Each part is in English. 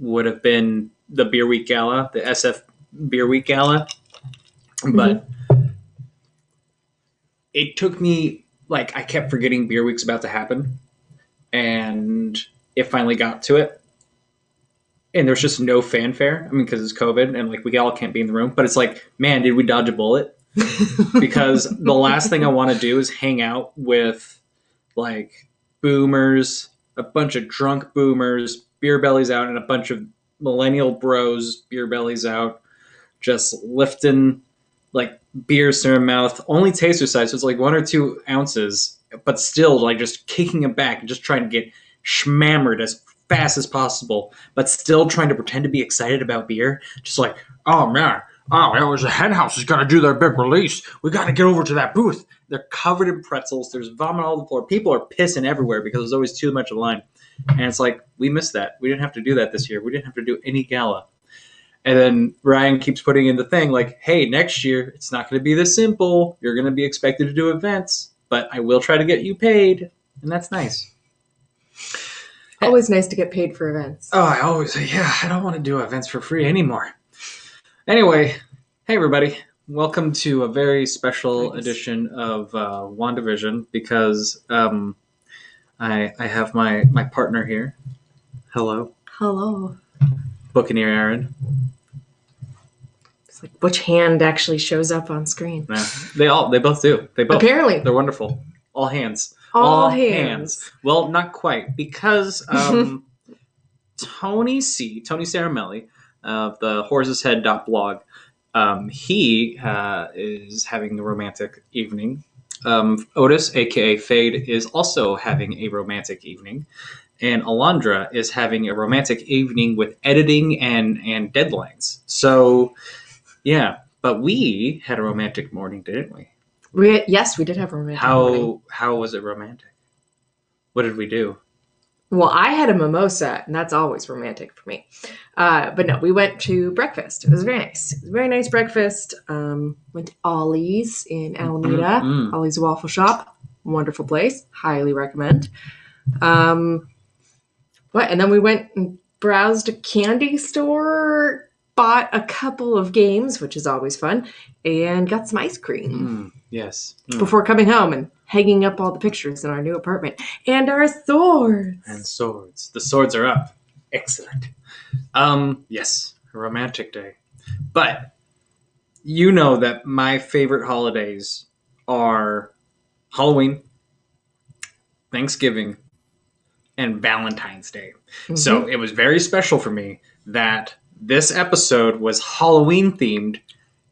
would have been the Beer Week Gala, the SF Beer Week Gala. But it took me, like, I kept forgetting Beer Week's about to happen. And it finally got to it. And there's just no fanfare. I mean, because it's COVID and, like, we all can't be in the room. But it's like, man, did we dodge a bullet? Because the last thing I want to do is hang out with, like, boomers, a bunch of drunk boomers, beer bellies out, and a bunch of millennial bros, beer bellies out, just lifting, like, beers to their mouth. Only taster size, so it's like 1 or 2 ounces, but still, like, just kicking it back and just trying to get schmammered as fast as possible, but still trying to pretend to be excited about beer. Just like, oh, man. Oh, it was the hen house is going to do their big release. We got to get over to that booth. They're covered in pretzels. There's vomit all over the floor. People are pissing everywhere because there's always too much in line. And it's like, we missed that. We didn't have to do that this year. We didn't have to do any gala. And then Ryan keeps putting in the thing like, hey, next year, it's not going to be this simple. You're going to be expected to do events, but I will try to get you paid. And that's nice. Always nice to get paid for events. Oh, I don't want to do events for free anymore. Anyway, hey everybody, welcome to a very special edition of Wandvision because I have my partner here. Hello. Hello. Buccaneer Erin. It's like which hand actually shows up on screen. Yeah, they both do. Apparently. They're wonderful. All hands. All hands. Well, not quite, because Tony Saramelli of the horseshead.blog, he is having a romantic evening. Otis, aka Feyhd, is also having a romantic evening. And Alandra is having a romantic evening with editing and deadlines. So, yeah. But we had a romantic morning, didn't we? Yes, we did have a romantic morning. How was it romantic? What did we do? Well, I had a mimosa, and that's always romantic for me. But no, we went to breakfast. It was very nice. It was a very nice breakfast. Went to Ollie's in Alameda. Ollie's Waffle Shop. Wonderful place. Highly recommend. And then we went and browsed a candy store, bought a couple of games, which is always fun, and got some ice cream. Yes. Before coming home and hanging up all the pictures in our new apartment. And our swords. And swords. The swords are up. Excellent. Yes. A romantic day. But you know that my favorite holidays are Halloween, Thanksgiving, and Valentine's Day. Mm-hmm. So it was very special for me that this episode was Halloween themed,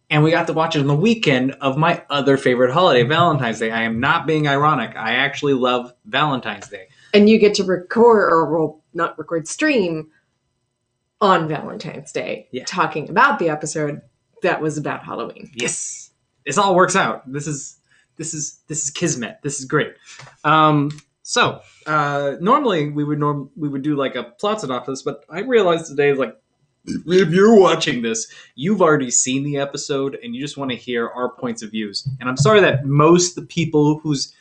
and we got to watch it on the weekend of my other favorite holiday, Valentine's Day. I am not being ironic. I actually love Valentine's Day. And you get to stream on Valentine's Day, talking about the episode that was about Halloween. Yes. This all works out. This is kismet. This is great. So normally we would do like a plot synopsis, but I realized today is like, if you're watching this, you've already seen the episode and you just want to hear our points of views. And I'm sorry that most of the people whose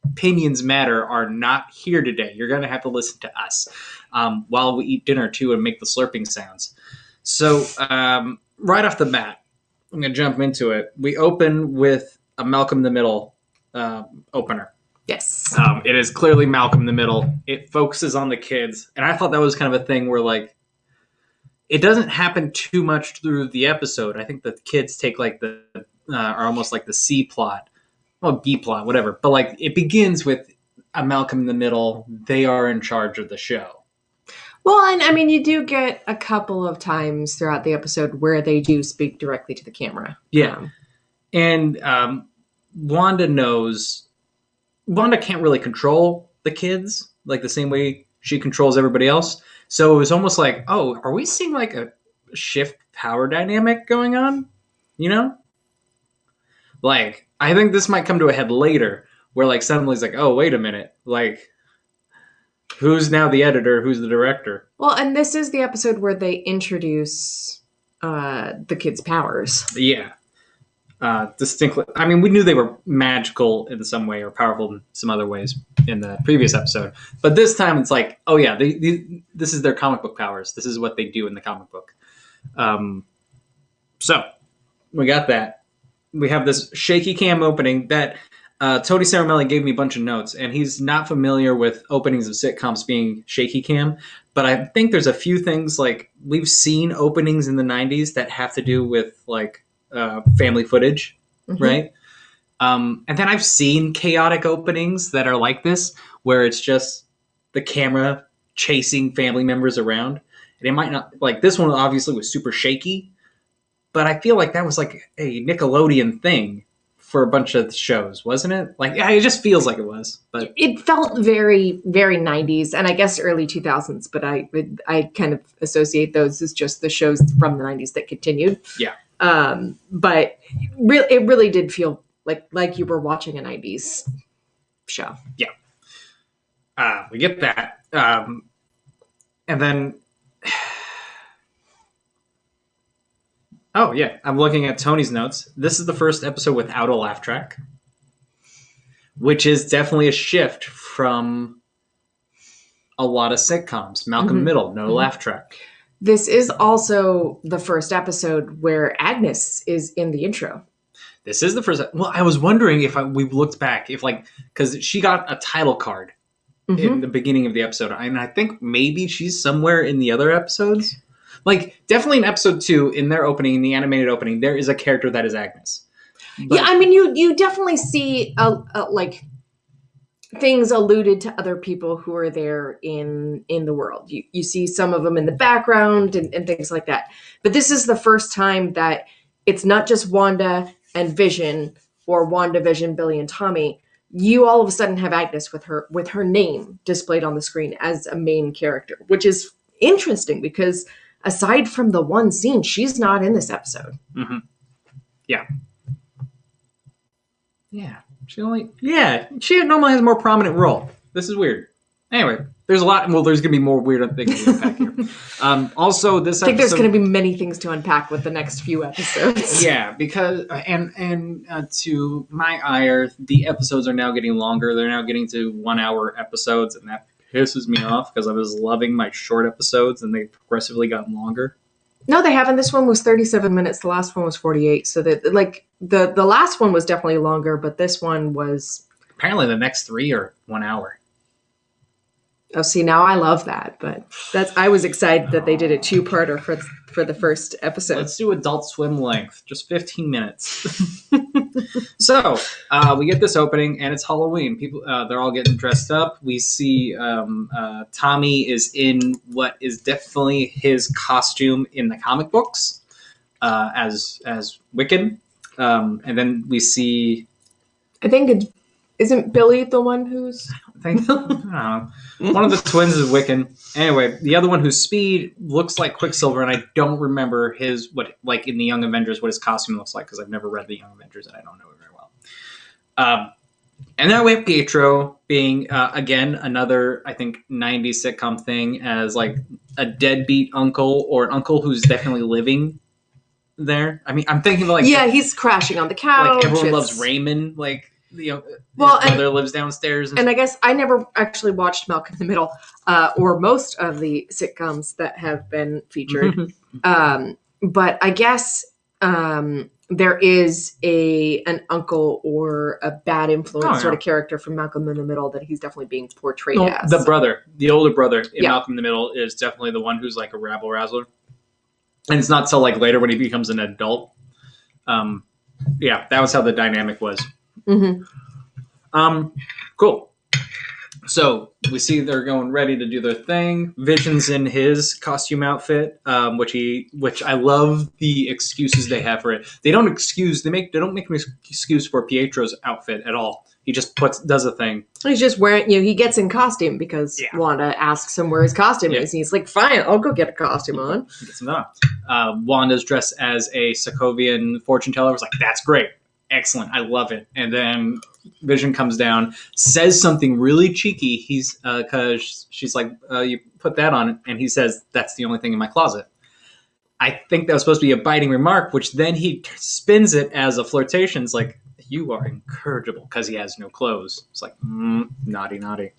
opinions matter are not here today. You're going to have to listen to us while we eat dinner too and make the slurping sounds. So right off the bat, I'm going to jump into it. We open with a Malcolm in the Middle opener. Yes. It is clearly Malcolm in the Middle. It focuses on the kids. And I thought that was kind of a thing where, like, it doesn't happen too much through the episode. I think the kids take, like, are almost like the C plot. Well, B plot, whatever. But, like, it begins with a Malcolm in the Middle. They are in charge of the show. Well, and, I mean, you do get a couple of times throughout the episode where they do speak directly to the camera. Yeah. And Wanda can't really control the kids like the same way she controls everybody else. So it was almost like, oh, are we seeing like a shift power dynamic going on? You know? Like, I think this might come to a head later where like suddenly it's like, oh, wait a minute. Like, who's now the editor? Who's the director? Well, and this is the episode where they introduce the kids' powers. Yeah. distinctly. I mean, we knew they were magical in some way or powerful in some other ways in the previous episode, but this time it's like, oh yeah, this is their comic book powers. This is what they do in the comic book. So we got that. We have this shaky cam opening that Tony Ceramelli gave me a bunch of notes, and he's not familiar with openings of sitcoms being shaky cam. But I think there's a few things like we've seen openings in the 90s that have to do with like family footage, right? And then I've seen chaotic openings that are like this, where it's just the camera chasing family members around. And it might not, like this one obviously was super shaky, but I feel like that was like a Nickelodeon thing for a bunch of shows, wasn't it? Like, yeah, it just feels like it was. But it felt very, very 90s, and I guess early 2000s. But I kind of associate those as just the shows from the 90s that continued. Yeah. But it really did feel like you were watching a 90s show. Yeah. We get that, and then. Oh, yeah. I'm looking at Tony's notes. This is the first episode without a laugh track, which is definitely a shift from a lot of sitcoms. Malcolm Middle, no laugh track. This is also the first episode where Agnes is in the intro. This is the first. Well, I was wondering if we looked back, if like, because she got a title card in the beginning of the episode. And I think maybe she's somewhere in the other episodes. Like, definitely in episode 2, in their opening, in the animated opening, there is a character that is Agnes. But, yeah, I mean, you definitely see like things alluded to other people who are there in the world. You see some of them in the background and things like that. But this is the first time that it's not just Wanda and Vision or WandaVision, Billy and Tommy. You all of a sudden have Agnes with her name displayed on the screen as a main character, which is interesting because aside from the one scene, she's not in this episode. Yeah. Yeah. She normally has a more prominent role. This is weird. Anyway, there's a lot. Well, there's going to be more weird things to unpack here. Also, this I think there's going to be many things to unpack with the next few episodes. Yeah, because and to my ire, the episodes are now getting longer. They're now getting to 1 hour episodes, and that pisses me off because I was loving my short episodes, and they've progressively gotten longer. No, they haven't. This one was 37 minutes. The last one was 48. So that like the last one was definitely longer, but this one was apparently the next 3 are 1 hour. Oh, see, now I love that, but I was excited that they did a 2-parter for the first episode. Let's do Adult Swim length, just 15 minutes. So we get this opening, and it's Halloween. People, they're all getting dressed up. We see Tommy is in what is definitely his costume in the comic books as Wiccan, and then we see. I think isn't Billy the one who's? I don't know. One of the twins is Wiccan. Anyway, the other one who's Speed looks like Quicksilver, and I don't remember like in the Young Avengers, what his costume looks like because I've never read the Young Avengers and I don't know it very well. And then we have Pietro being again another I think 90s sitcom thing as like a deadbeat uncle or an uncle who's definitely living there. I mean, I'm thinking like he's crashing on the couch. Like everyone loves Raymond, like. His brother lives downstairs. And I guess I never actually watched Malcolm in the Middle or most of the sitcoms that have been featured. But I guess there is an uncle or a bad influence sort of character from Malcolm in the Middle that he's definitely being portrayed as. The older brother in Malcolm in the Middle is definitely the one who's like a rabble-razzler. And it's not till like later when he becomes an adult. That was how the dynamic was. Cool. So we see they're going ready to do their thing. Vision's in his costume outfit, which I love the excuses they have for it. They don't make an excuse for Pietro's outfit at all. He just does a thing. He's just wearing, he gets in costume because Wanda asks him where his costume is. And he's like, fine, I'll go get a costume on. He gets him on. Wanda's dressed as a Sokovian fortune teller. I was like, that's great. Excellent. I love it. And then Vision comes down, says something really cheeky. He's because she's like, you put that on, and he says, that's the only thing in my closet. I think that was supposed to be a biting remark, which then he spins it as a flirtation. It's like, you are incorrigible because he has no clothes. It's like, naughty, naughty.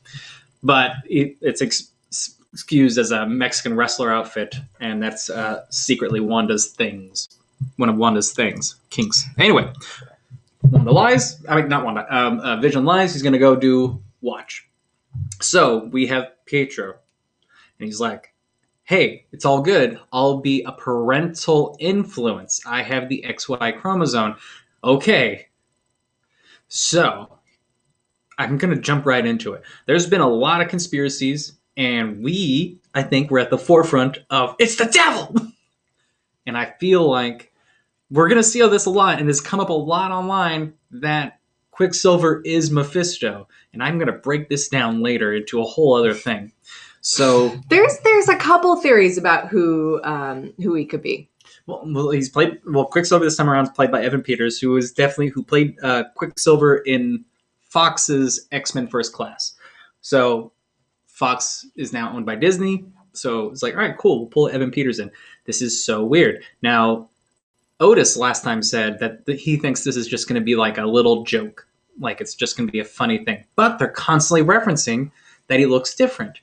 But it's excused as a Mexican wrestler outfit, and that's secretly Wanda's things. One of Wanda's things. Kinks. Anyway, Wanda lies. I mean, not Wanda. Vision lies. He's going to go do Watch. So we have Pietro, and he's like, hey, it's all good. I'll be a parental influence. I have the XY chromosome. Okay. So I'm going to jump right into it. There's been a lot of conspiracies, and I think we're at the forefront of, it's the devil! And I feel like we're going to see this a lot, and it's come up a lot online, that Quicksilver is Mephisto. And I'm going to break this down later into a whole other thing. So there's a couple theories about who he could be. Well, he's played. Well, Quicksilver this time around is played by Evan Peters, who played Quicksilver in Fox's X-Men First Class. So Fox is now owned by Disney. So it's like, all right, cool. We'll pull Evan Peters in. This is so weird. Now, Otis last time said that he thinks this is just going to be like a little joke, like it's just going to be a funny thing. But they're constantly referencing that he looks different.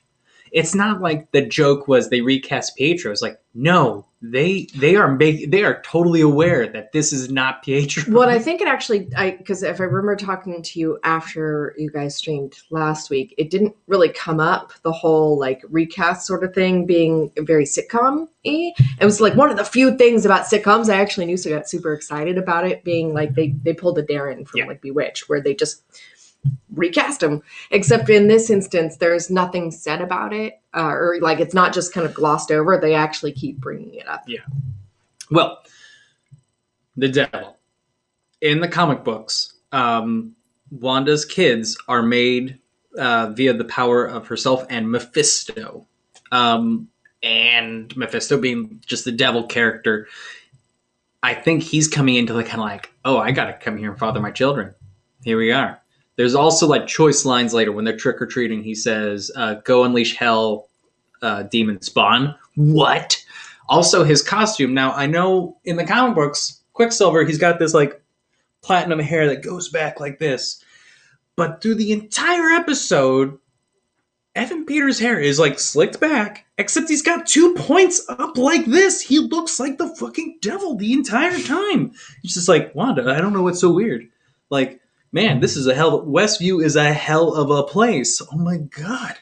It's not like the joke was they recast Pietro. It's like, no, they are totally aware that this is not Pietro. Well, I think it actually, because if I remember talking to you after you guys streamed last week, it didn't really come up, the whole like recast sort of thing being very sitcom-y. It was like one of the few things about sitcoms I actually knew, so I got super excited about it being like they pulled a Darren from like Bewitched, where they just recast him, except in this instance there's nothing said about it, or like it's not just kind of glossed over. They actually keep bringing it up. Well, the devil in the comic books, Wanda's kids are made via the power of herself and Mephisto, and Mephisto being just the devil character, I think he's coming into like kind of like, oh, I gotta come here and father my children. Here we are. There's also like choice lines later when they're trick-or-treating. He says, go unleash hell, demon spawn. What? Also his costume. Now, I know in the comic books, Quicksilver, he's got this like platinum hair that goes back like this. But through the entire episode, Evan Peters' hair is like slicked back, except he's got 2 points up like this. He looks like the fucking devil the entire time. It's just like, Wanda, I don't know what's so weird. Like, man, this is Westview is a hell of a place. Oh my God.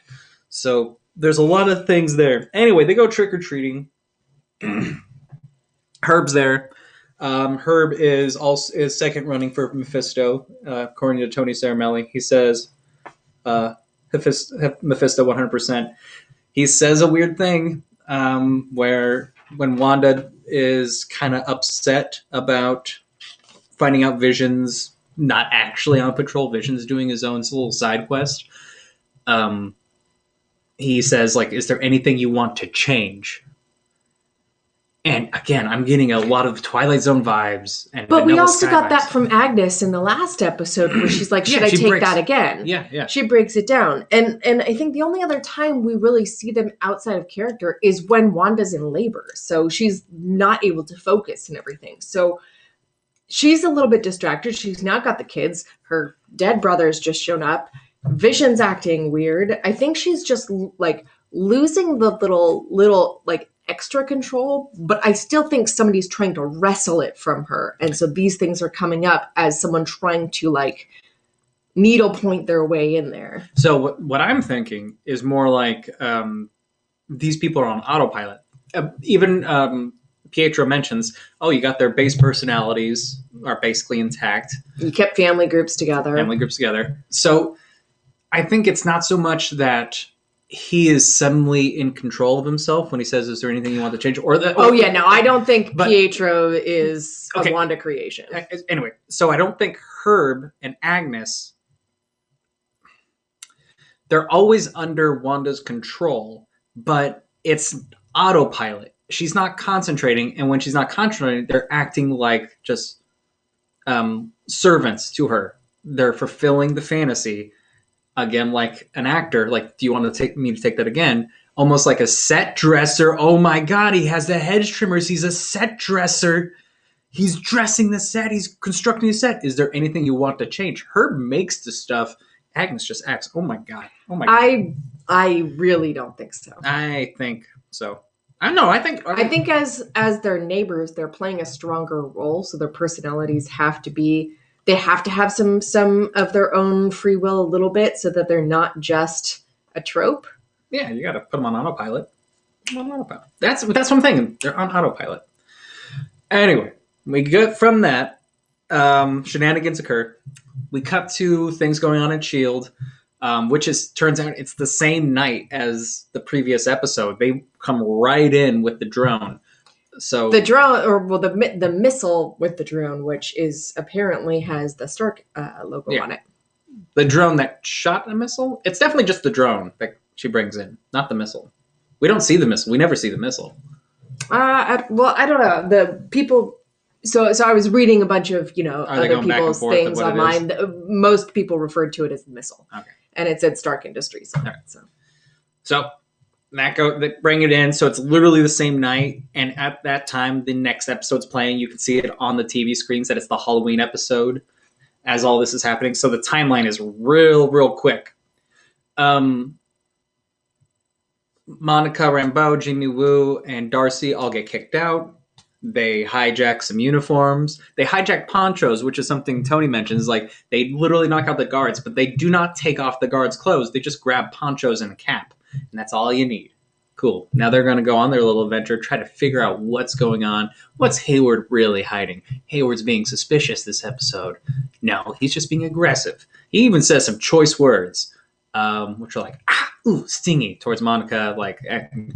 So there's a lot of things there. Anyway, they go trick-or-treating. Herb's there. Herb is second running for Mephisto, according to Tony Saramelli. He says Mephisto 100%. He says a weird thing where when Wanda is kind of upset about finding out Vision's not actually on patrol, Vision's doing his own little side quest. He says, like, is there anything you want to change? And again, I'm getting a lot of Twilight Zone vibes. But we also got that from Agnes in the last episode where she's like, should I take that again? Yeah. She breaks it down. And I think the only other time we really see them outside of character is when Wanda's in labor. So she's not able to focus and everything. So she's a little bit distracted. She's now got the kids. Her dead brother's just shown up. Vision's acting weird. I think she's just like losing the little like extra control, but I still think somebody's trying to wrestle it from her. And so these things are coming up as someone trying to like needlepoint their way in there. So what I'm thinking is more like these people are on autopilot. Even Pietro mentions, oh, you got their base personalities are basically intact. You kept family groups together. So I think it's not so much that he is suddenly in control of himself when he says, is there anything you want to change? I don't think Pietro is a Wanda creation. Anyway, so I don't think Herb and Agnes, they're always under Wanda's control, but it's autopilot. She's not concentrating, and when she's not concentrating, they're acting like just servants to her. They're fulfilling the fantasy. Again, like an actor, like, do you want to take that again? almost like a set dresser. Oh my god, he has the hedge trimmers. He's a set dresser. He's dressing the set. He's constructing the set. Is there anything you want to change? Herb makes the stuff. Agnes just acts. Oh my god. Oh my god. I really don't think so. I think so. I don't know. I think as their neighbors, they're playing a stronger role, so their personalities have to be. They have to have some of their own free will a little bit, so that they're not just a trope. Yeah, you got to put them on autopilot. That's what I'm thinking. They're on autopilot. Anyway, we get from that. Shenanigans occur. We cut to things going on in S.H.I.E.L.D., which turns out it's the same night as the previous episode. They come right in with the drone. So the drone, the missile with the drone, which is apparently has the Stark logo on it. The drone that shot a missile? It's definitely just the drone that she brings in, not the missile. We don't see the missile. We never see the missile. I don't know. The people. So I was reading a bunch of other people's things online. Most people referred to it as the missile. Okay. And it said Stark Industries. All right. So they bring it in. So it's literally the same night. And at that time, the next episode's playing. You can see it on the TV screens that it's the Halloween episode as all this is happening. So the timeline is real quick. Monica Rambeau, Jimmy Woo, and Darcy all get kicked out. They hijack some uniforms. They hijack ponchos, which is something Tony mentions. Like, they literally knock out the guards, but they do not take off the guards' clothes. They just grab ponchos and a cap, and that's all you need. Cool. Now they're going to go on their little adventure, try to figure out what's going on. What's Hayward really hiding? Hayward's being suspicious this episode. No, he's just being aggressive. He even says some choice words, which are like, stingy towards Monica. Like,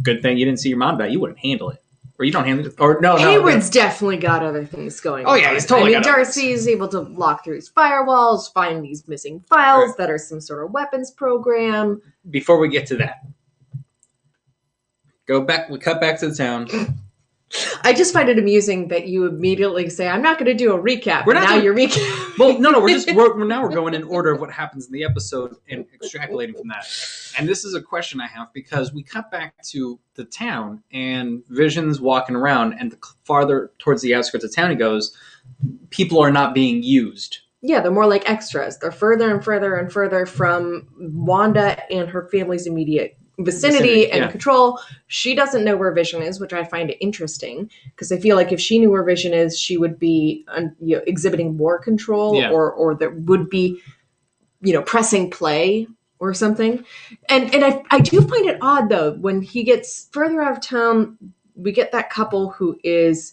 good thing you didn't see your mom die. You wouldn't handle it. Or you don't handle it. Or no. Hayward's definitely got other things going on. Oh, yeah, he's totally got Darcy's able to lock through his firewalls, find these missing files that are some sort of weapons program. Before we get to that, we cut back to the town. I just find it amusing that you immediately say, I'm not going to do a recap. You're recapping. Well, no, we're going in order of what happens in the episode and extrapolating from that. And this is a question I have because we cut back to the town and Vision's walking around, and the farther towards the outskirts of town he goes, people are not being used. Yeah, they're more like extras. They're further and further and further from Wanda and her family's immediate vicinity and control. She doesn't know where Vision is, which I find interesting because I feel like if she knew where Vision is, she would be exhibiting more control or there would be pressing play or something. And I do find it odd though when he gets further out of town, we get that couple who is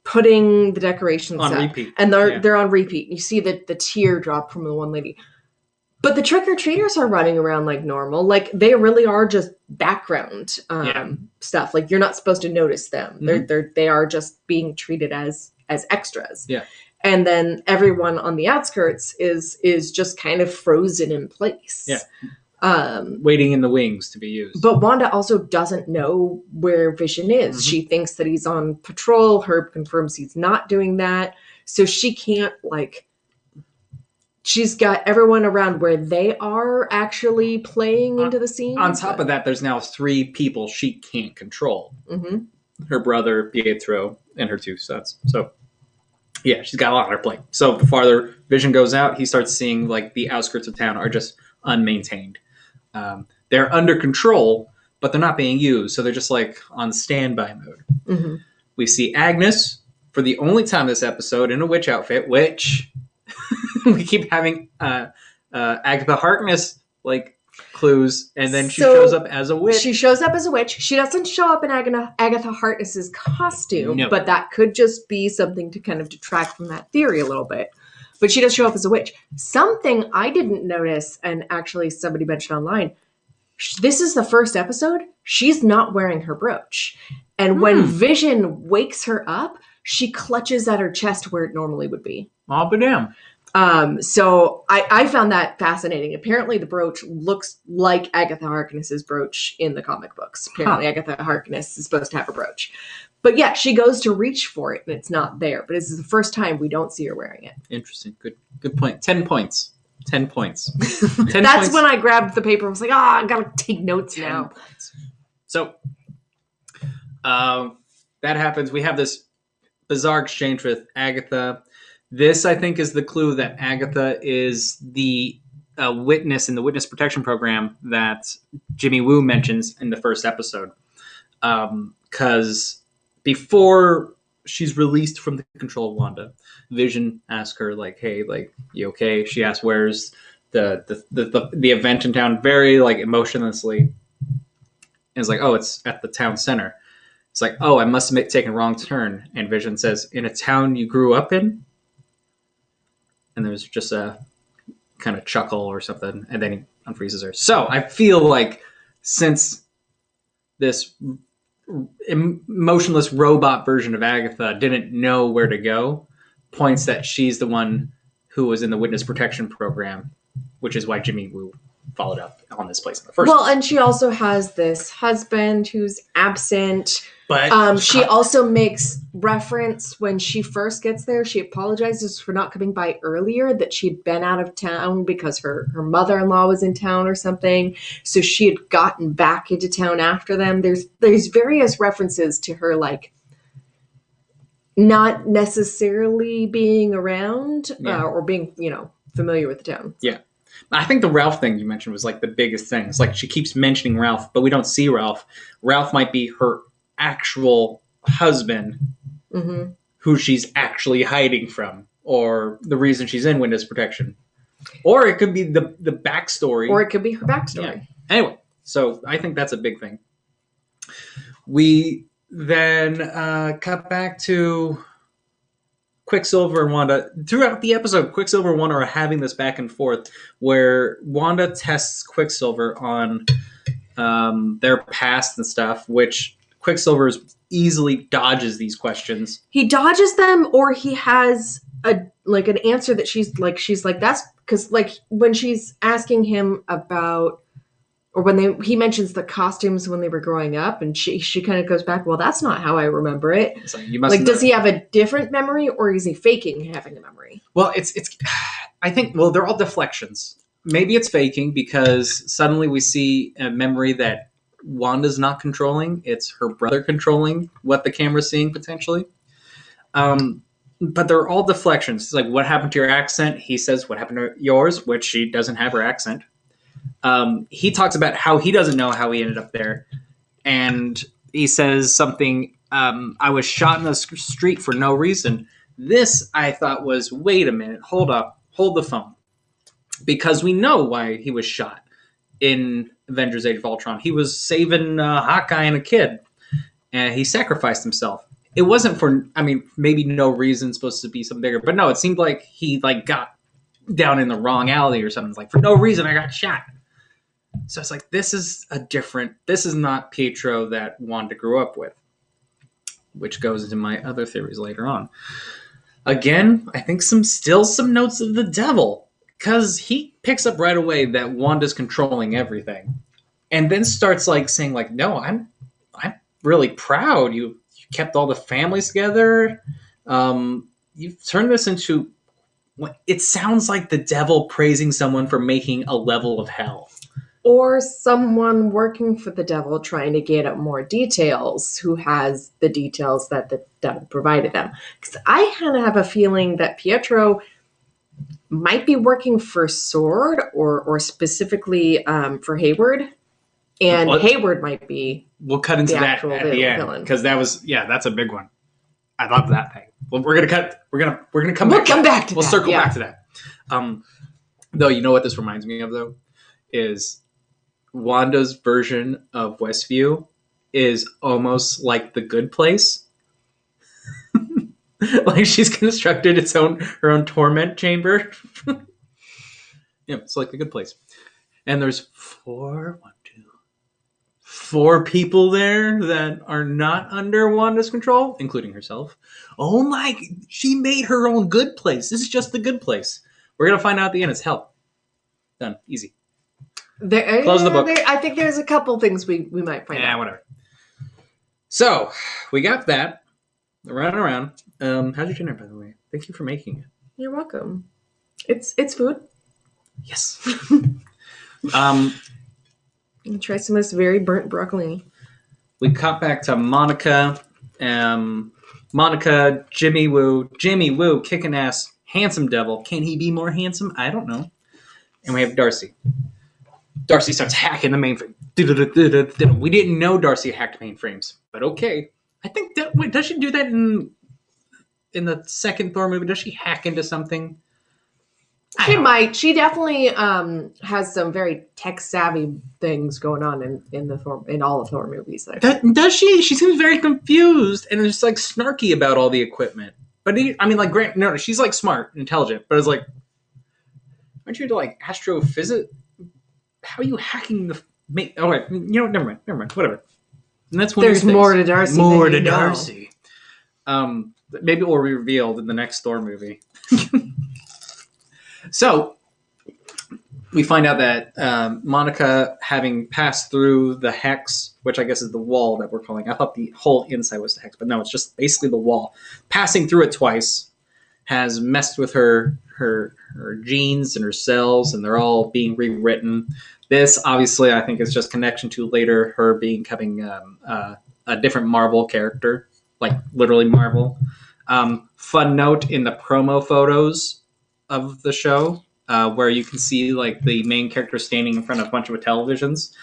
putting the decorations on up repeat, and they're on repeat. You see the teardrop from the one lady. But the trick-or-treaters are running around like normal. Like, they really are just background stuff. Like, you're not supposed to notice them. Mm-hmm. They are just being treated as extras. Yeah. And then everyone on the outskirts is just kind of frozen in place. Yeah. Waiting in the wings to be used. But Wanda also doesn't know where Vision is. Mm-hmm. She thinks that he's on patrol. Herb confirms he's not doing that. So she can't, she's got everyone around where they are actually playing into the scene. On top of that, there's now 3 people she can't control. Mm-hmm. Her brother, Pietro, and her 2 sons. So, yeah, she's got a lot on her plate. So the farther Vision goes out, he starts seeing, the outskirts of town are just unmaintained. They're under control, but they're not being used. So they're just, on standby mode. Mm-hmm. We see Agnes, for the only time this episode, in a witch outfit, which... we keep having Agatha Harkness clues, and then she shows up as a witch. She shows up as a witch. She doesn't show up in Agatha Harkness's costume, but that could just be something to kind of detract from that theory a little bit. But she does show up as a witch. Something I didn't notice, and actually somebody mentioned online, this is the first episode. She's not wearing her brooch. And when Vision wakes her up, she clutches at her chest where it normally would be. Oh, but damn. So I found that fascinating. Apparently the brooch looks like Agatha Harkness's brooch in the comic books. Apparently Agatha Harkness is supposed to have a brooch. But yeah, she goes to reach for it and it's not there. But this is the first time we don't see her wearing it. Interesting. Good point. 10 points. 10 points. 10 That's points. When I grabbed the paper and was like, I gotta take notes now. Points. So that happens. We have this bizarre exchange with Agatha. This, I think, is the clue that Agatha is the witness in the witness protection program that Jimmy Woo mentions in the first episode. Because before she's released from the control of Wanda, Vision asks her, like, hey, like, you okay? She asks, where's the event in town, very, like, emotionlessly. And it's like, oh, it's at the town center. It's like, oh, I must have taken a wrong turn. And Vision says, in a town you grew up in? And there's just a kind of chuckle or something, and then he unfreezes her. So I feel like since this emotionless robot version of Agatha didn't know where to go, points that she's the one who was in the witness protection program, which is why Jimmy Woo followed up on this place in the first place. And she also has this husband who's absent. But she also makes reference when she first gets there. She apologizes for not coming by earlier, that she'd been out of town because her mother-in-law was in town or something. So she had gotten back into town after them. There's various references to her, like, not necessarily being around or being, familiar with the town. Yeah. I think the Ralph thing you mentioned was, like, the biggest thing. It's like she keeps mentioning Ralph, but we don't see Ralph. Ralph might be her actual husband, who she's actually hiding from, or the reason she's in witness protection, or it could be the backstory, or it could be her backstory. Yeah. Anyway, so I think that's a big thing. We then cut back to Quicksilver and Wanda. Throughout the episode, Quicksilver and Wanda are having this back and forth where Wanda tests Quicksilver on their past and stuff, which Quicksilver easily dodges these questions. He dodges them, or he has an answer that she's like, that's because, like, when she's asking him about, or when he mentions the costumes when they were growing up, and she kind of goes back, well, that's not how I remember it. It's like, you must does he have a different memory, or is he faking having a memory? Well, it's I think, well, they're all deflections. Maybe it's faking because suddenly we see a memory that Wanda's not controlling. It's her brother controlling what the camera's seeing potentially. But they're all deflections. It's like, what happened to your accent? He says, what happened to yours? Which she doesn't have her accent. He talks about how he doesn't know how he ended up there. And he says something, I was shot in the street for no reason. This, I thought, was, wait a minute, hold up, hold the phone. Because we know why he was shot in Avengers Age of Ultron. He was saving Hawkeye and a kid, and he sacrificed himself. It wasn't for, maybe no reason, supposed to be something bigger, but no, it seemed like he, like, got down in the wrong alley or something. It's like, for no reason, I got shot. So it's like, this is not Pietro that Wanda grew up with, which goes into my other theories later on. Again, I think still some notes of the devil, because he picks up right away that Wanda's controlling everything, and then starts, like, saying, like, no, I'm really proud. You kept all the families together. You've turned this into, it sounds like the devil praising someone for making a level of hell. Or someone working for the devil trying to get at more details, who has the details that the devil provided them. Because I kind of have a feeling that Pietro might be working for Sword, or specifically for Hayward. And Hayward might be. We'll cut into that at the end, because that's a big one. I love that thing. Well, we're gonna cut. We're gonna come back. We'll circle back to that. Though, you know what this reminds me of, though, is Wanda's version of Westview is almost like The Good Place. Like, she's constructed her own torment chamber. Yeah, it's like The Good Place. And there's four people there that are not under Wanda's control, including herself. Oh my, she made her own good place. This is just The Good Place. We're going to find out at the end. It's hell. Done. Easy. Close the book. I think there's a couple things we might find out. Yeah, whatever. So, we got that. Around. How's your dinner, by the way? Thank you for making it. You're welcome. It's food. Yes. Try some of this very burnt broccoli. we cut back to Monica. Monica, Jimmy Woo, kicking ass, handsome devil. Can he be more handsome? I don't know. And we have Darcy. Darcy starts hacking the mainframe. We didn't know Darcy hacked mainframes, but okay. I think that does she do that in the second Thor movie? Does she hack into something? She might. She definitely has some very tech savvy things going on in all of Thor movies. Does she? She seems very confused and just like snarky about all the equipment. But Grant, no, she's like smart, intelligent. But it's like, aren't you into like astrophysics? How are you hacking the? Oh wait, never mind, whatever. And that's one. There's more to Darcy. More to Darcy. Maybe it will be revealed in the next Thor movie. So, we find out that Monica, having passed through the hex, which I guess is the wall that we're calling. I thought the whole inside was the hex, but no, it's just basically the wall. Passing through it twice has messed with her genes and her cells, and they're all being rewritten. This, obviously, I think is just connection to later her becoming a different Marvel character, like literally Marvel. Fun note in the promo photos of the show, where you can see like the main character standing in front of a bunch of televisions.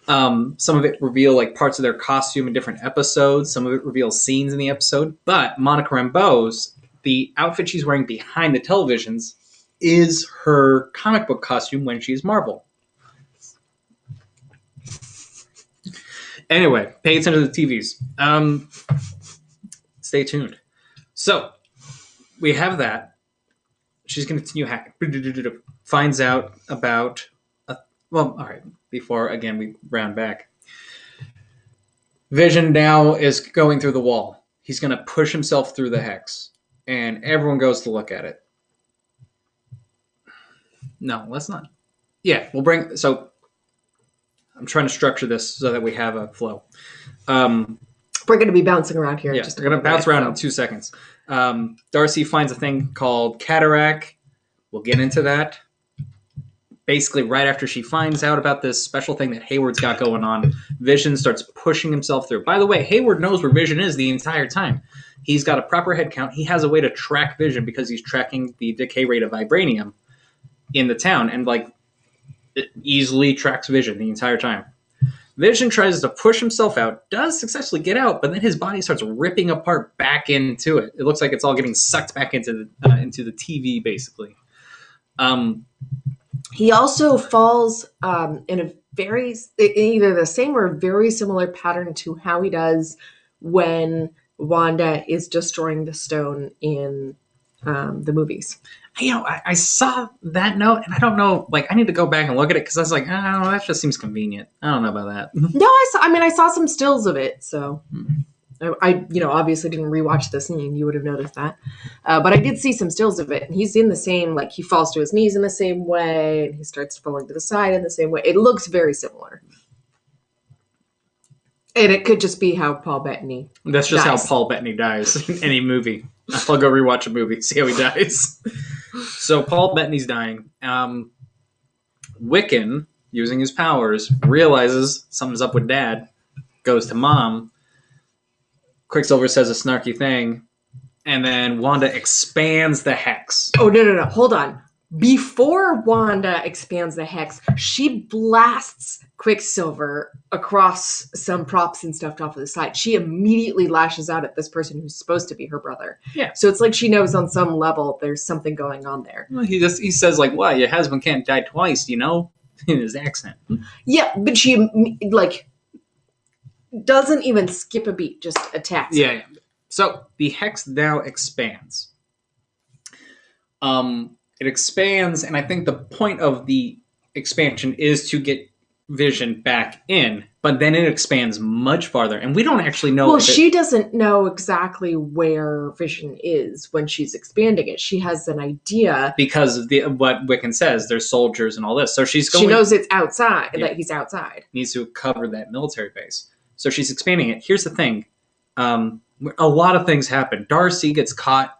Some of it reveal like parts of their costume in different episodes. Some of it reveals scenes in the episode. But Monica Rambeau's, the outfit she's wearing behind the televisions is her comic book costume when she's Marvel. Anyway, pay attention to the TVs. Stay tuned. So, we have that. She's going to continue hacking. Finds out about... all right. Before, again, we round back. Vision now is going through the wall. He's going to push himself through the hex. And everyone goes to look at it. No, let's not. Yeah, we'll bring... So, I'm trying to structure this so that we have a flow. We're going to be bouncing around here. Yeah, we're going to bounce around in 2 seconds. Darcy finds a thing called cataract. We'll get into that. Basically, right after she finds out about this special thing that Hayward's got going on, Vision starts pushing himself through. By the way, Hayward knows where Vision is the entire time. He's got a proper head count. He has a way to track Vision because he's tracking the decay rate of vibranium in the town, and like it easily tracks Vision the entire time. Vision tries to push himself out, does successfully get out, but then his body starts ripping apart back into it. It looks like it's all getting sucked back into the TV, basically. He also falls in a either the same or very similar pattern to how he does when Wanda is destroying the stone in the movies. I saw that note, and I don't know. Like, I need to go back and look at it because I was like, I don't know, that just seems convenient. I don't know about that. No, I saw some stills of it, so I obviously didn't rewatch the scene. You would have noticed that, but I did see some stills of it, and he's in the same, like he falls to his knees in the same way, and he starts falling to the side in the same way. It looks very similar, and it could just be how Paul Bettany. That's just dies. how Paul Bettany dies in any movie. I'll go rewatch a movie, see how he dies. So Paul Bettany's dying. Wiccan, using his powers, realizes something's up with Dad, goes to Mom. Quicksilver says a snarky thing, and then Wanda expands the hex. Oh, no. Hold on. Before Wanda expands the hex, she blasts Quicksilver across some props and stuff off of the side. She immediately lashes out at this person who's supposed to be her brother. Yeah. So it's like she knows on some level there's something going on there. Well, he says, like, well, your husband can't die twice, in his accent. Yeah, but she, like, doesn't even skip a beat, just attacks. Yeah. So the hex now expands. It expands, and I think the point of the expansion is to get Vision back in, but then it expands much farther, and we don't actually know. Well, she doesn't know exactly where Vision is when she's expanding it. She has an idea because of what Wiccan says. There's soldiers and all this, so she knows it's outside. Yeah. That he's outside. Needs to cover that military base, so she's expanding it. Here's the thing: a lot of things happen. Darcy gets caught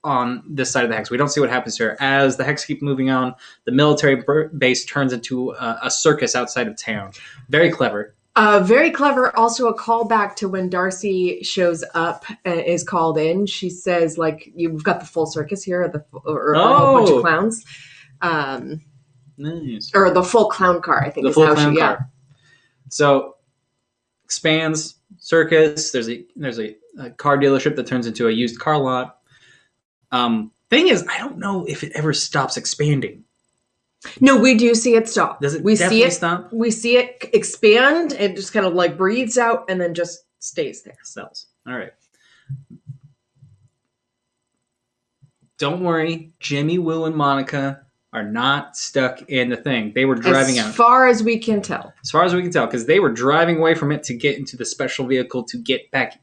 on this side of the hex. We don't see what happens to her. As the hex keeps moving on, the military base turns into a circus outside of town. Very clever. Very clever. Also, a callback to when Darcy shows up and is called in. She says, like, you've got the full circus here, or a whole bunch of clowns. Nice. Or the full clown car, I think. The is full how clown she, car. So, expands, circus. There's a car dealership that turns into a used car lot. Thing is, I don't know if it ever stops expanding. No, we do see it stop. Does it we definitely see it stop? We see it expand. It just kind of like breathes out and then just stays there. Cells. All right. Don't worry, Jimmy, Will, and Monica are not stuck in the thing. They were driving out. As far as we can tell. As far as we can tell, because they were driving away from it to get into the special vehicle to get back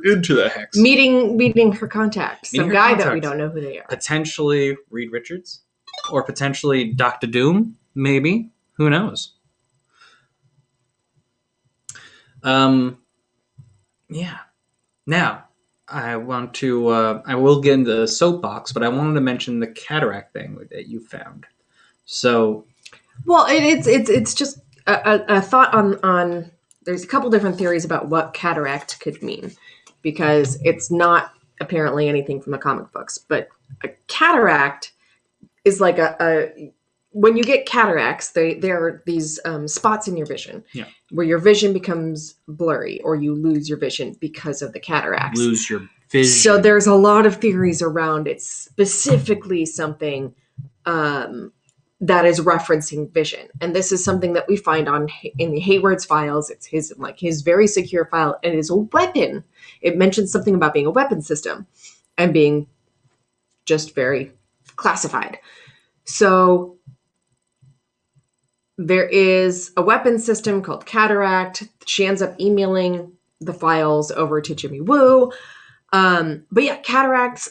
into the hex. Meeting her contact. Some guy that we don't know who they are. Potentially Reed Richards. Or potentially Dr. Doom, maybe. Who knows? Yeah. Now, I will get into the soapbox, but I wanted to mention the cataract thing that you found. So, well, it's just a thought on. There's a couple different theories about what cataract could mean, because it's not apparently anything from the comic books, but a cataract is like when you get cataracts, they're these spots in your vision, where your vision becomes blurry or you lose your vision because of the cataracts. Lose your vision. So there's a lot of theories around it, specifically something that is referencing vision, and this is something that we find in the Hayward's files. It's his very secure file, and it is a weapon. It mentions something about being a weapon system and being just very classified. So there is a weapon system called Cataract. She ends up emailing the files over to Jimmy Woo. But yeah, cataracts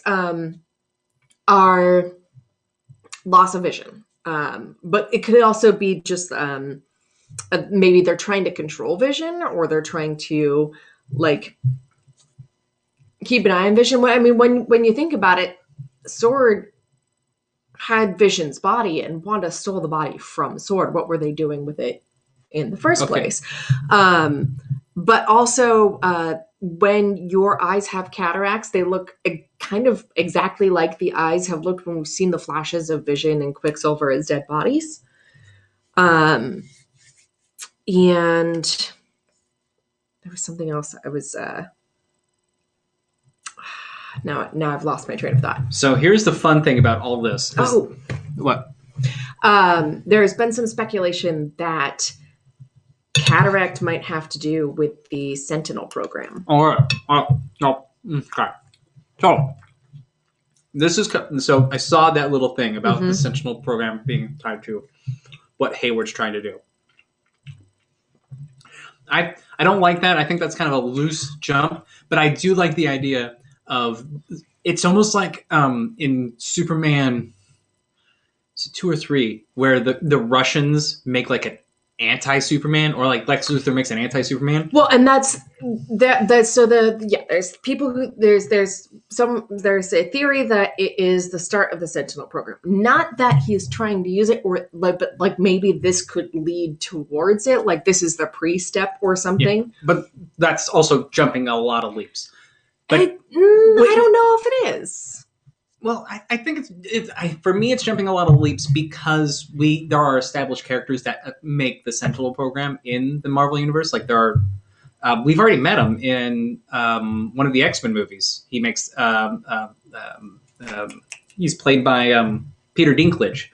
are loss of vision. But it could also be just maybe they're trying to control vision, or they're trying to like keep an eye on vision. I mean, when you think about it, Sword had Vision's body, and Wanda stole the body from Sword. What were they doing with it in the first place? But also, when your eyes have cataracts, they look kind of exactly like the eyes have looked when we've seen the flashes of Vision and Quicksilver as dead bodies. And there was something else I was... Now I've lost my train of thought. So here's the fun thing about all this. What? There's been some speculation that cataract might have to do with the Sentinel program. All right. No. Okay. So so I saw that little thing about the Sentinel program being tied to what Hayward's trying to do. I don't like that. I think that's kind of a loose jump, but I do like the idea of it's almost like in Superman 2 or 3, where the Russians make like an anti-Superman, or like Lex Luthor makes an anti-Superman. Well, and that's so there's people who there's a theory that it is the start of the Sentinel program. Not that he's trying to use it, but like maybe this could lead towards it. Like this is the pre-step or something. Yeah, but that's also jumping a lot of leaps. But I don't know if it is. Well, I think for me, it's jumping a lot of leaps because there are established characters that make the Sentinel program in the Marvel Universe. Like there are, we've already met him in one of the X-Men movies. He makes, he's played by Peter Dinklage,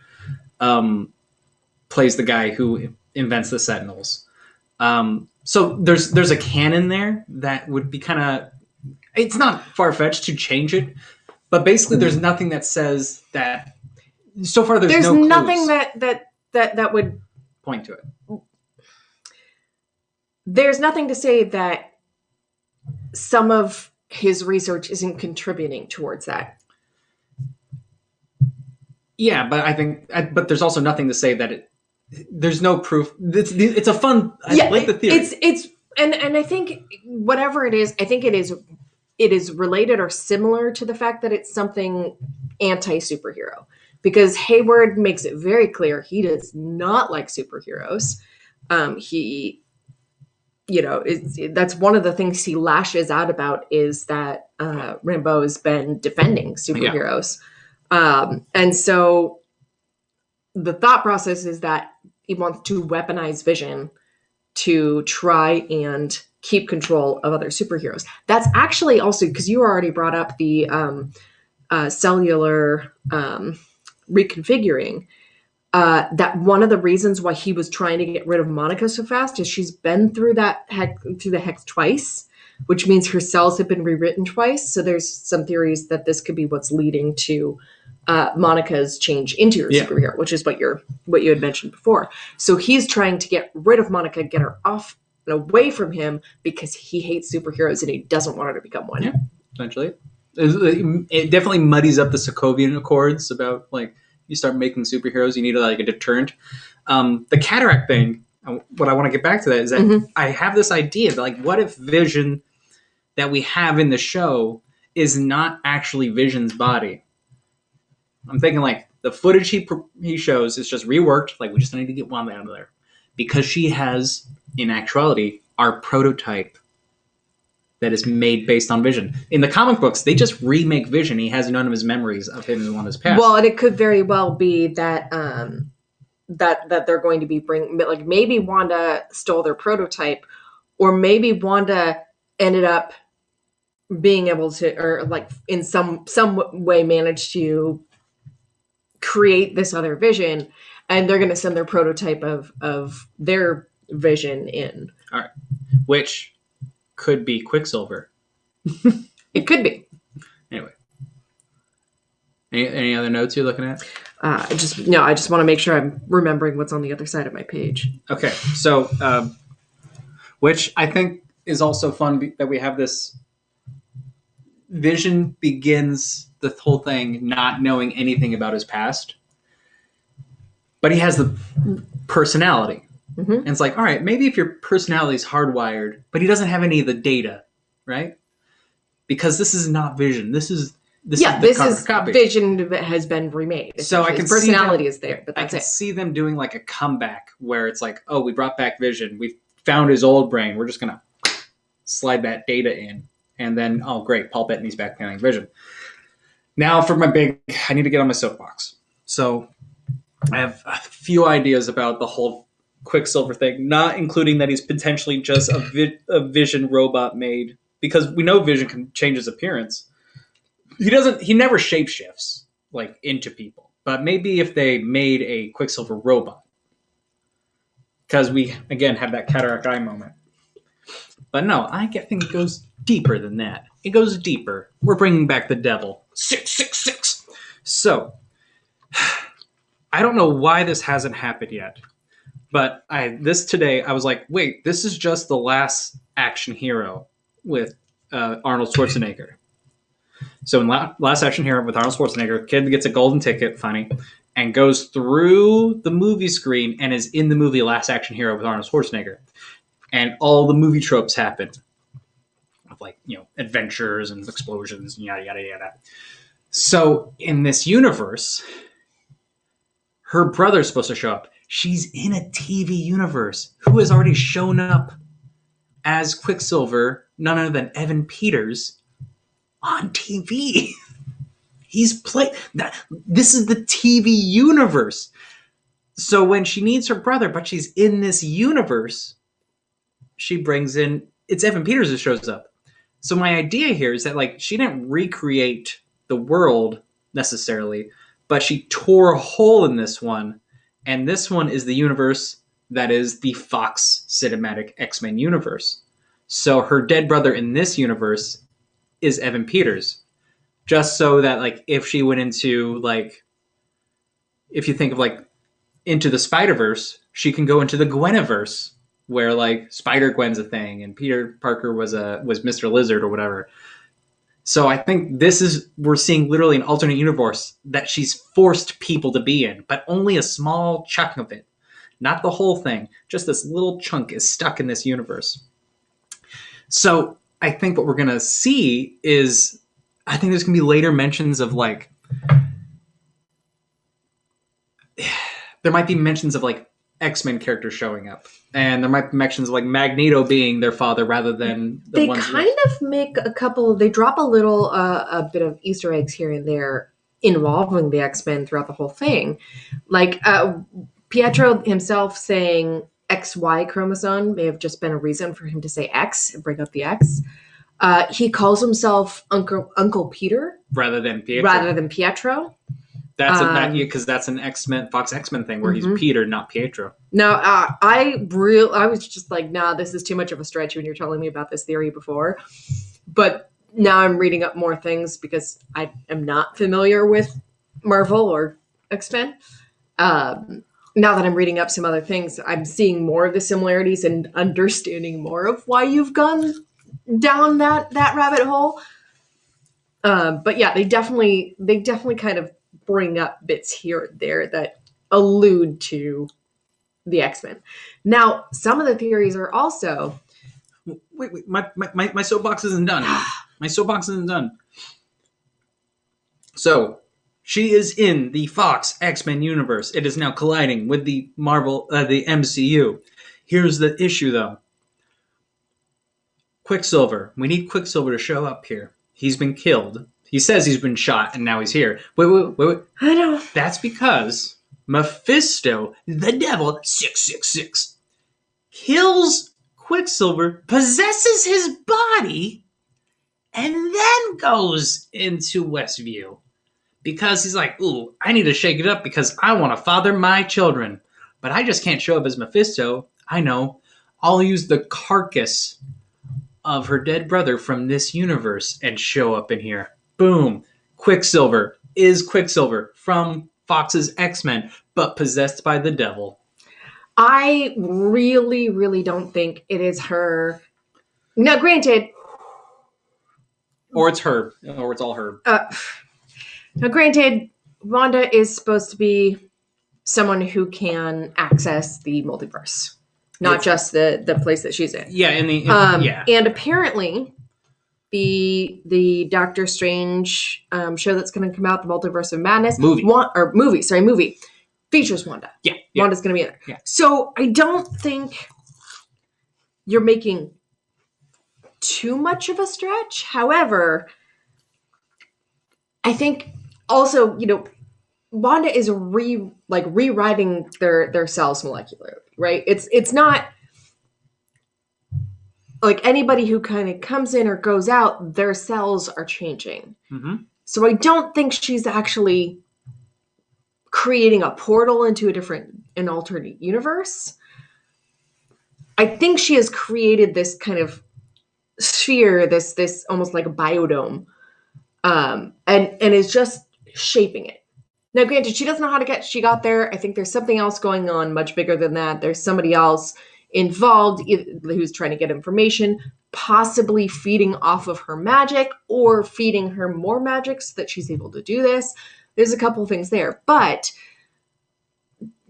plays the guy who invents the Sentinels. So there's a canon there that would be kind of. It's not far-fetched to change it, but basically there's nothing that says that. So far, there's no nothing that would point to it. There's nothing to say that some of his research isn't contributing towards that. Yeah, but but there's also nothing to say that there's no proof. It's a fun. I like the theory. And I think whatever it is, I think it is related or similar to the fact that it's something anti-superhero, because Hayward makes it very clear he does not like superheroes. He that's one of the things he lashes out about, is that Rimbaud has been defending superheroes. And so the thought process is that he wants to weaponize Vision to try and keep control of other superheroes. That's actually also, because you already brought up the cellular reconfiguring, that one of the reasons why he was trying to get rid of Monica so fast is she's been through the hex twice, which means her cells have been rewritten twice. So there's some theories that this could be what's leading to Monica's change into her superhero, which is what you had mentioned before. So he's trying to get rid of Monica, get her off and away from him, because he hates superheroes and he doesn't want her to become one. Yeah, essentially. It definitely muddies up the Sokovian Accords about, like, you start making superheroes, you need like a deterrent. The cataract thing, what I want to get back to that is that I have this idea that, like, what if Vision that we have in the show is not actually Vision's body? I'm thinking, like, the footage he shows is just reworked. Like, we just need to get Wanda out of there, because she has, in actuality, our prototype that is made based on Vision. In the comic books, they just remake Vision. He has none of his memories of him in Wanda's past. Well, and it could very well be that that they're going to be like, maybe Wanda stole their prototype, or maybe Wanda ended up being able to, or like in some way managed to create this other Vision, and they're going to send their prototype of their Vision in. All right. Which could be Quicksilver. It could be. Anyway. Any other notes you're looking at? I just want to make sure I'm remembering what's on the other side of my page. Okay. So, which I think is also fun that we have this. Vision begins the whole thing not knowing anything about his past, but he has the personality. And it's like, all right, maybe if your personality is hardwired, but he doesn't have any of the data, right? Because this is not Vision. This is copy. Vision has been remade. So I can his personality is there, but that's I can see them doing like a comeback where it's like, oh, we brought back Vision. We found his old brain. We're just gonna slide that data in, and then, oh, great, Paul Bettany's back playing Vision. Now for my I need to get on my soapbox. So I have a few ideas about the whole Quicksilver thing, not including that he's potentially just a Vision robot made, because we know Vision can change his appearance. He never shapeshifts like into people, but maybe if they made a Quicksilver robot, because we again have that cataract eye moment. But no, I think it goes deeper than that. It goes deeper. We're bringing back the devil. 666. So I don't know why this hasn't happened yet. But today, I was like, wait, this is just the last action hero with Arnold Schwarzenegger. So in Last Action Hero with Arnold Schwarzenegger, kid gets a golden ticket, funny, and goes through the movie screen and is in the movie Last Action Hero with Arnold Schwarzenegger. And all the movie tropes happen. Of, like, adventures and explosions and yada, yada, yada. So in this universe, her brother's supposed to show up. She's in a TV universe who has already shown up as Quicksilver, none other than Evan Peters, on TV. He's played that. This is the TV universe. So when she needs her brother, but she's in this universe, she brings in, it's Evan Peters who shows up. So my idea here is that, like, she didn't recreate the world necessarily, but she tore a hole in this one. And this one is the universe that is the Fox Cinematic X-Men universe. So her dead brother in this universe is Evan Peters. Just so that, like, if she went into, like, if you think of, like, into the Spider-Verse, she can go into the Gweniverse, where, like, Spider-Gwen's a thing and Peter Parker was Mr. Lizard or whatever. So I think we're seeing literally an alternate universe that she's forced people to be in, but only a small chunk of it. Not the whole thing. Just this little chunk is stuck in this universe. So I think what we're going to see is, I think there's going to be later mentions of, like, there might be mentions of, like, X-Men characters showing up. And there might be mentions like Magneto being their father rather than the They ones kind of make they drop a bit of Easter eggs here and there involving the X-Men throughout the whole thing. Like Pietro himself saying XY chromosome may have just been a reason for him to say X and bring up the X. He calls himself Uncle Peter rather than Pietro. That's because that's an Fox X-Men thing where he's Peter, not Pietro. No, I was just like, nah, this is too much of a stretch when you're telling me about this theory before. But now I'm reading up more things because I am not familiar with Marvel or X-Men. Now that I'm reading up some other things, I'm seeing more of the similarities and understanding more of why you've gone down that rabbit hole. But yeah, they definitely kind of bring up bits here and there that allude to the X-Men. Now, some of the theories are also... Wait, my soapbox isn't done. My soapbox isn't done. So, she is in the Fox X-Men universe. It is now colliding with the Marvel, the MCU. Here's the issue, though. Quicksilver. We need Quicksilver to show up here. He's been killed. He says he's been shot, and now he's here. Wait. I know. That's because Mephisto, the devil, 666, kills Quicksilver, possesses his body, and then goes into Westview. Because he's like, ooh, I need to shake it up because I want to father my children. But I just can't show up as Mephisto. I know. I'll use the carcass of her dead brother from this universe and show up in here. Boom. Quicksilver is Quicksilver from Fox's X-Men, but possessed by the devil. I really, really don't think it is her. Now, granted... Or it's her. Or it's all her. Now, granted, Wanda is supposed to be someone who can access the multiverse. Not just the place that she's in. Yeah, And apparently... The Doctor Strange show that's going to come out, the Multiverse of Madness movie features Wanda. Yeah. Wanda's going to be in there. Yeah. So I don't think you're making too much of a stretch. However, I think also, Wanda is rewriting their cells molecularly, right? It's not like anybody who kind of comes in or goes out, their cells are changing. Mm-hmm. So I don't think she's actually creating a portal into an alternate universe. I think she has created this kind of sphere, this almost like a biodome, and is just shaping it. Now, granted, she doesn't know how she got there. I think there's something else going on much bigger than that. There's somebody else involved who's trying to get information, possibly feeding off of her magic or feeding her more magic so that she's able to do this. There's a couple of things there, but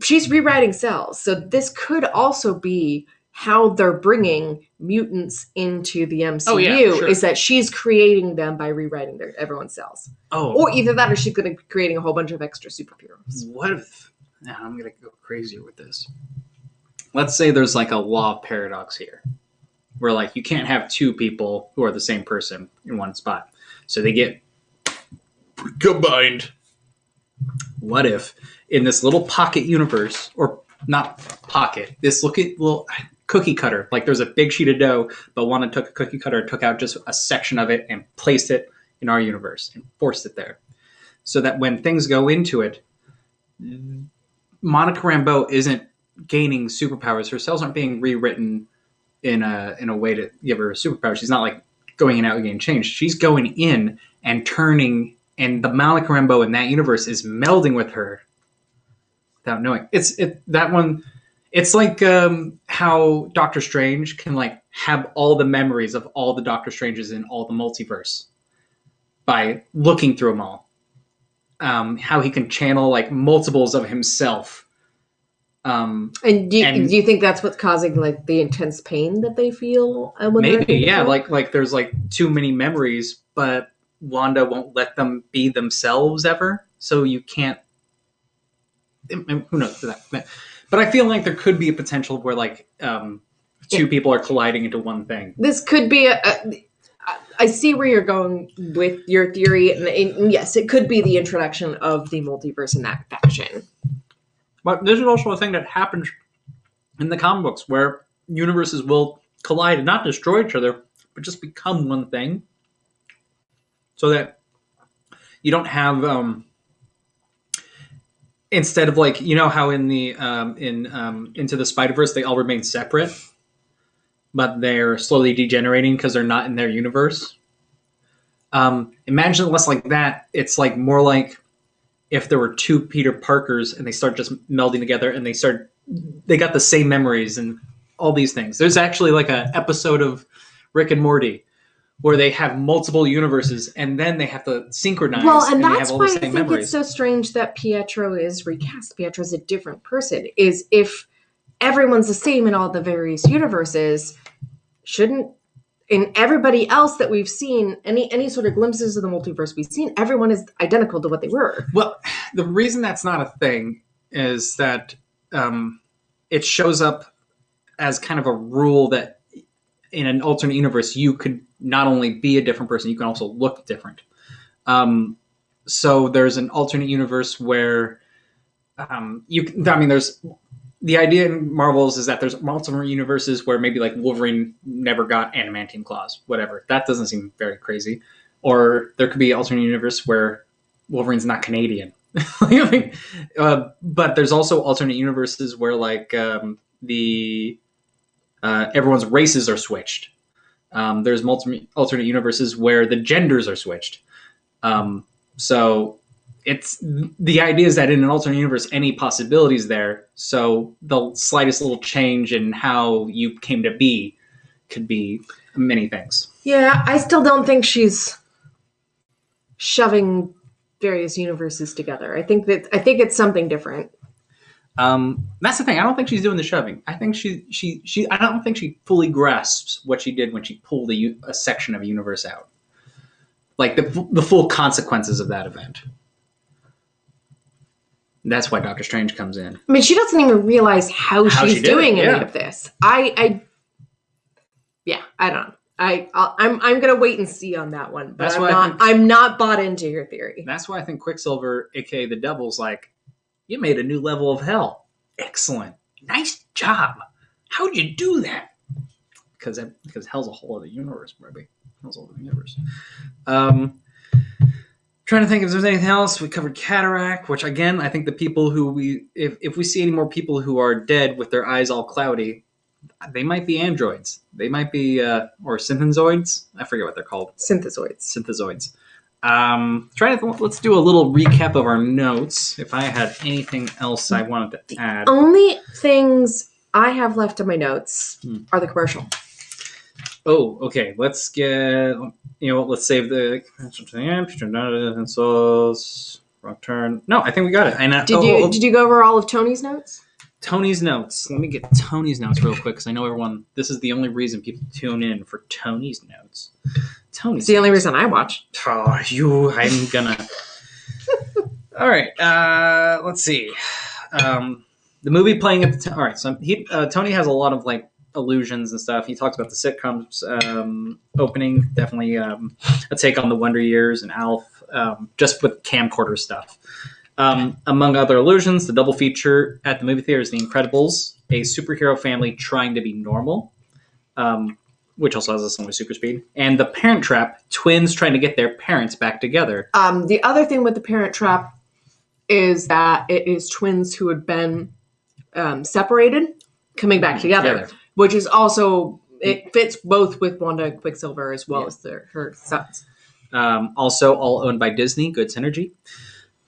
she's rewriting cells. So this could also be how they're bringing mutants into the MCU, is that she's creating them by rewriting everyone's cells. Oh. Or either that or she's going to be creating a whole bunch of extra superheroes. What if... Now I'm going to go crazier with this. Let's say there's like a law of paradox here. Where like you can't have two people who are the same person in one spot. So they get combined. What if in this little pocket universe, or not pocket, this little cookie cutter, like there's a big sheet of dough, but Wanda took a cookie cutter, took out just a section of it and placed it in our universe and forced it there. So that when things go into it, Monica Rambeau isn't gaining superpowers. Her cells aren't being rewritten in a way to give her a superpower. She's not like going in and out and getting changed. She's going in and turning, and the Monica Rambeau in that universe is melding with her without knowing. It's like how Doctor Strange can like have all the memories of all the Doctor Stranges in all the multiverse by looking through them all. How he can channel like multiples of himself. And do you think that's what's causing like the intense pain that they feel? Maybe, yeah. Like there's like too many memories, but Wanda won't let them be themselves ever. So you can't. who knows that. But I feel like there could be a potential where like two people are colliding into one thing. This could be I see where you're going with your theory, and yes, it could be the introduction of the multiverse in that fashion. But this is also a thing that happens in the comic books where universes will collide and not destroy each other, but just become one thing. So that you don't have instead of like, you know how in the Into the Spider-Verse they all remain separate, but they're slowly degenerating because they're not in their universe. Imagine less like that. It's like more like if there were two Peter Parkers and they start just melding together and they got the same memories and all these things. There's actually like an episode of Rick and Morty where they have multiple universes and then they have to synchronize. Well, and they that's have all why the I same think memories. it's so strange that Pietro is recast. Pietro's a different person. Is if everyone's the same in all the various universes, shouldn't in everybody else that we've seen, any sort of glimpses of the multiverse we've seen, everyone is identical to what they were. Well, the reason that's not a thing is that it shows up as kind of a rule that in an alternate universe, you could not only be a different person, you can also look different. So there's an alternate universe where there's the idea in Marvels is that there's multiple universes where maybe like Wolverine never got adamantium claws, whatever. That doesn't seem very crazy. Or there could be an alternate universe where Wolverine's not Canadian. But there's also alternate universes where like everyone's races are switched. There's multiple alternate universes where the genders are switched. So it's the idea is that in an alternate universe, any possibilities there. So the slightest little change in how you came to be could be many things. Yeah, I still don't think she's shoving various universes together. I think it's something different. That's the thing. I don't think she's doing the shoving. I think I don't think she fully grasps what she did when she pulled a section of a universe out, like the full consequences of that event. That's why Doctor Strange comes in. I mean, she doesn't even realize how she's doing any of this. I don't know. I'm gonna wait and see on that one. But I'm not bought into your theory. That's why I think Quicksilver, aka the Devil's, like, you made a new level of hell. Excellent, nice job. How'd you do that? Because hell's a whole other universe, baby. Hell's a whole other universe. Trying to think if there's anything else. We covered cataract, which again, I think the people who if we see any more people who are dead with their eyes all cloudy, they might be androids. They might be or synthezoids. I forget what they're called. Synthezoids. Let's do a little recap of our notes. If I had anything else I wanted to add. The only things I have left in my notes are the commercial. Oh, okay. Let's save the wrong turn. No, I think we got it. Did you go over all of Tony's notes? Tony's notes. Let me get Tony's notes real quick because I know everyone. This is the only reason people tune in for Tony's notes. It's the only reason I watch. Oh, I'm gonna. All right. Let's see. The movie playing at the all right. So Tony has a lot of like allusions and stuff. He talks about the sitcoms opening. Definitely a take on the Wonder Years and Alf, just with camcorder stuff. Among other allusions, the double feature at the movie theater is The Incredibles, a superhero family trying to be normal, which also has a similar super speed, and The Parent Trap, twins trying to get their parents back together. The other thing with The Parent Trap is that it is twins who had been separated coming back together, which is also, it fits both with Wanda and Quicksilver as well as her sons. Also, all owned by Disney, good synergy.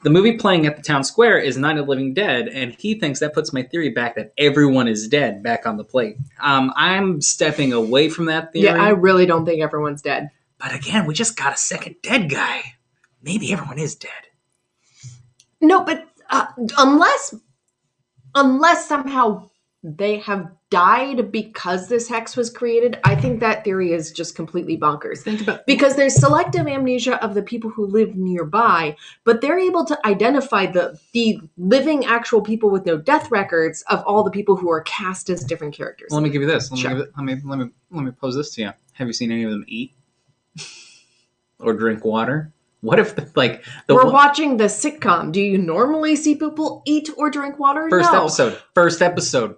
The movie playing at the town square is Night of the Living Dead, and he thinks that puts my theory back that everyone is dead back on the plate. I'm stepping away from that theory. Yeah, I really don't think everyone's dead. But again, we just got a second dead guy. Maybe everyone is dead. No, but unless somehow they have died because this hex was created, I think that theory is just completely bonkers. Think about Because there's selective amnesia of the people who live nearby, but they're able to identify the living actual people with no death records of all the people who are cast as different characters. Well, let me give you this. Sure. Let me pose this to you. Have you seen any of them eat or drink water? What if we're watching the sitcom? Do you normally see people eat or drink water? First episode.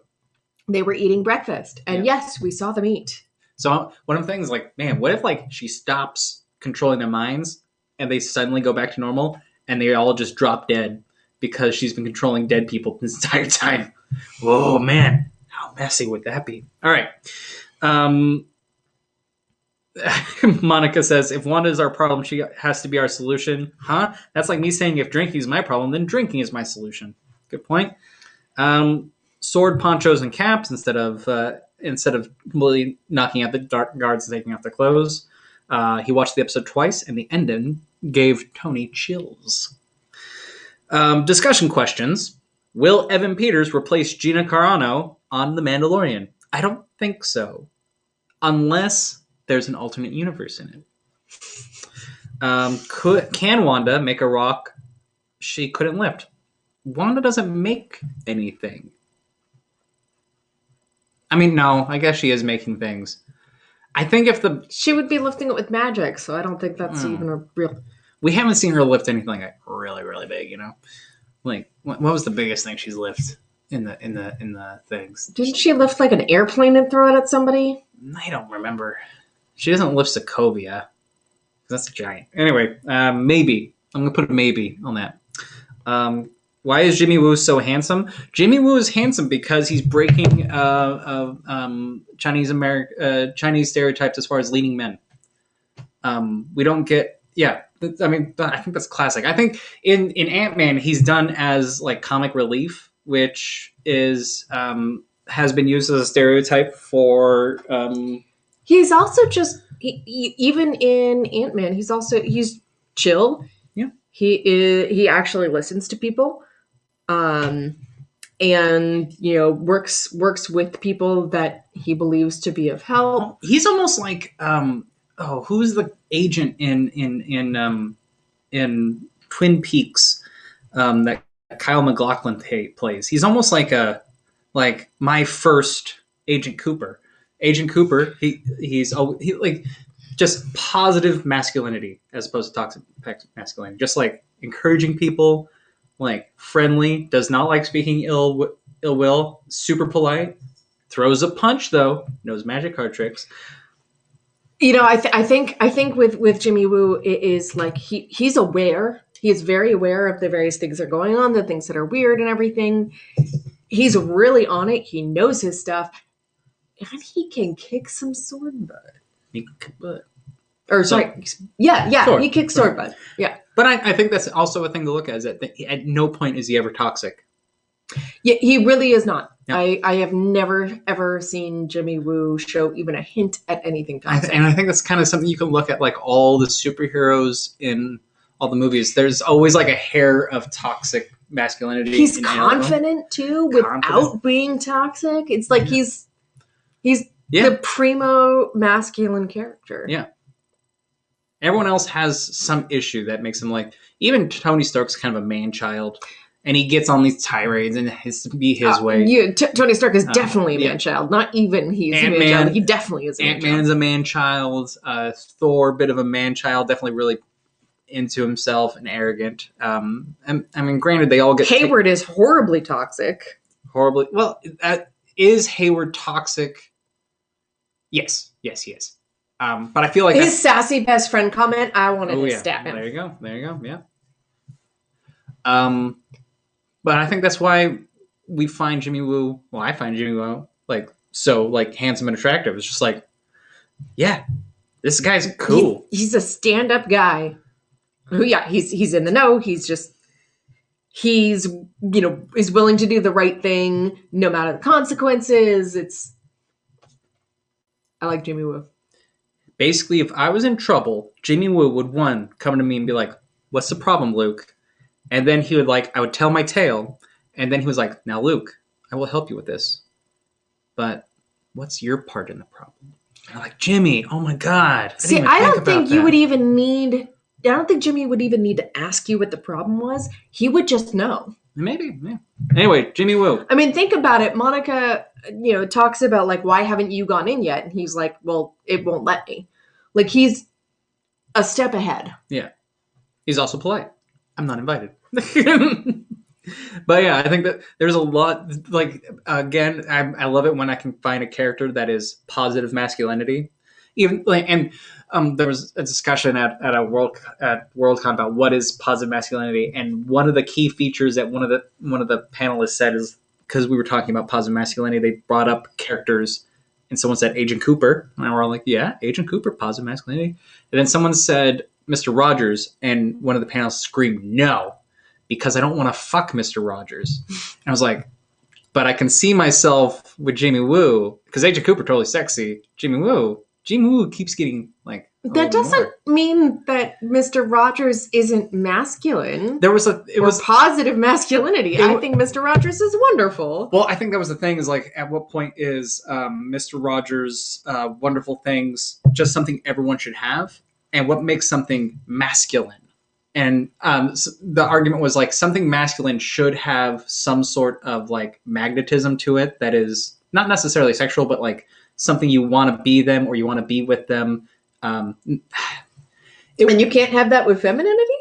They were eating breakfast, and yes, we saw them eat. So one of the things, like, man, what if like she stops controlling their minds and they suddenly go back to normal and they all just drop dead because she's been controlling dead people this entire time? Whoa, man, how messy would that be? All right. Monica says, if Wanda is our problem, she has to be our solution. Huh? That's like me saying if drinking is my problem, then drinking is my solution. Good point. Sword, ponchos, and caps instead of completely knocking out the dark guards and taking off their clothes. He watched the episode twice, and the ending gave Tony chills. Discussion questions. Will Evan Peters replace Gina Carano on The Mandalorian? I don't think so. Unless there's an alternate universe in it. Can Wanda make a rock she couldn't lift? Wanda doesn't make anything. I mean, no, I guess she is making things. I think she would be lifting it with magic, so I don't think that's even a real. We haven't seen her lift anything like really, really big, you know. Like, what was the biggest thing she's lifted in the things? Didn't she lift like an airplane and throw it at somebody? I don't remember. She doesn't lift Sokovia. That's a giant. Anyway, maybe I'm gonna put a maybe on that. Why is Jimmy Woo so handsome? Jimmy Woo is handsome because he's breaking Chinese stereotypes as far as leading men. We don't get, I mean, I think that's classic. I think in Ant-Man he's done as like comic relief, which is has been used as a stereotype for. He's also just even in Ant-Man, he's chill. Yeah, he actually listens to people. And works with people that he believes to be of help. He's almost like who's the agent in Twin Peaks that Kyle MacLachlan plays? He's almost like my first Agent Cooper. Agent Cooper, he's like just positive masculinity as opposed to toxic masculinity, just like encouraging people. Like friendly, does not like speaking ill will, super polite, throws a punch though, knows magic card tricks. I think with Jimmy Woo, it is like he's aware. He is very aware of the various things that are going on, the things that are weird and everything. He's really on it. He knows his stuff, and he can kick some sword butt. He can kick butt. Or sorry, sword. He kicks sword butt. Yeah. But I think that's also a thing to look at, is that at no point is he ever toxic. Yeah, he really is not. No. I have never, ever seen Jimmy Woo show even a hint at anything toxic. And I think that's kind of something you can look at, like all the superheroes in all the movies. There's always like a hair of toxic masculinity. He's confident too, without being toxic. It's like he's the primo masculine character. Yeah. Everyone else has some issue that makes him like, even Tony Stark's kind of a man-child, and he gets on these tirades and it has to be his way. Tony Stark is definitely a man-child. Not even he's a man-child. He definitely is a man-child. Ant-Man's a man-child. Thor, bit of a man-child, definitely really into himself and arrogant. And I mean, granted, they all get... Hayward is horribly toxic. Horribly... Well, is Hayward toxic? Yes, he is. But I feel like his sassy best friend comment, I wanted to stab him. There you go. Yeah. But I think that's why we find Jimmy Woo. Well, I find Jimmy Woo like so like handsome and attractive. It's just like, yeah, this guy's cool. He's a stand-up guy. He's in the know. He's is willing to do the right thing no matter the consequences. I like Jimmy Woo. Basically, if I was in trouble, Jimmy Woo would come to me and be like, "What's the problem, Luke?" And then I would tell my tale, and then he was like, "Now, Luke, I will help you with this. but what's your part in the problem? And I'm like, Jimmy, oh my God. See, I don't think you would even need, I don't think Jimmy would even need to ask you what the problem was. He would just know. Maybe, yeah. Anyway, Jimmy Woo. I mean, think about it. Monica, talks about, like, why haven't you gone in yet? And he's like, well, it won't let me. Like, he's a step ahead. Yeah. He's also polite. I'm not invited. But yeah, I think that there's a lot, like, again, I love it when I can find a character that is positive masculinity. Even like, and there was a discussion at Worldcon about what is positive masculinity, and one of the key features that one of the panelists said is, because we were talking about positive masculinity, they brought up characters, and someone said Agent Cooper, and we're all like, yeah, Agent Cooper, positive masculinity, and then someone said Mr. Rogers, and one of the panelists screamed no, because I don't want to fuck Mr. Rogers. And I was like, but I can see myself with Jimmy Woo, because Agent Cooper totally sexy. Jimmy Woo keeps getting like. That doesn't mean that Mr. Rogers isn't masculine. It was positive masculinity. I think Mr. Rogers is wonderful. Well, I think that was the thing, is like, at what point is Mr. Rogers' wonderful things just something everyone should have, and what makes something masculine? And so the argument was like, something masculine should have some sort of like magnetism to it that is not necessarily sexual, but like something you want to be them, or you want to be with them. And you can't have that with femininity?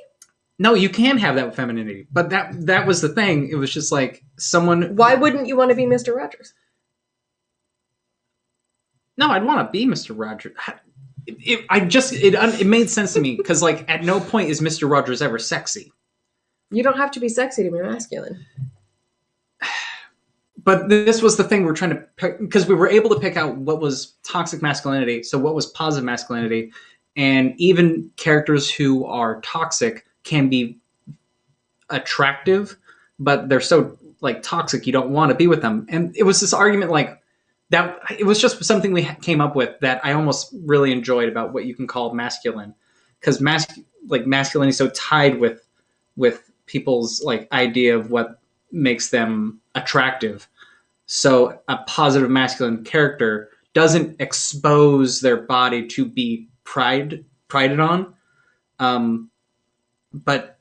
No, you can have that with femininity. But that was the thing. It was just like someone... Why wouldn't you want to be Mr. Rogers? No, I'd want to be Mr. Rogers. It made sense to me, because like at no point is Mr. Rogers ever sexy. You don't have to be sexy to be masculine. But this was the thing we're trying to pick, because we were able to pick out what was toxic masculinity, so what was positive masculinity, and even characters who are toxic can be attractive, but they're so like toxic you don't want to be with them. And it was this argument like that. It was just something we came up with that I almost really enjoyed about what you can call masculine, because masculinity is so tied with people's like idea of what makes them attractive. So a positive masculine character doesn't expose their body to be prided on, but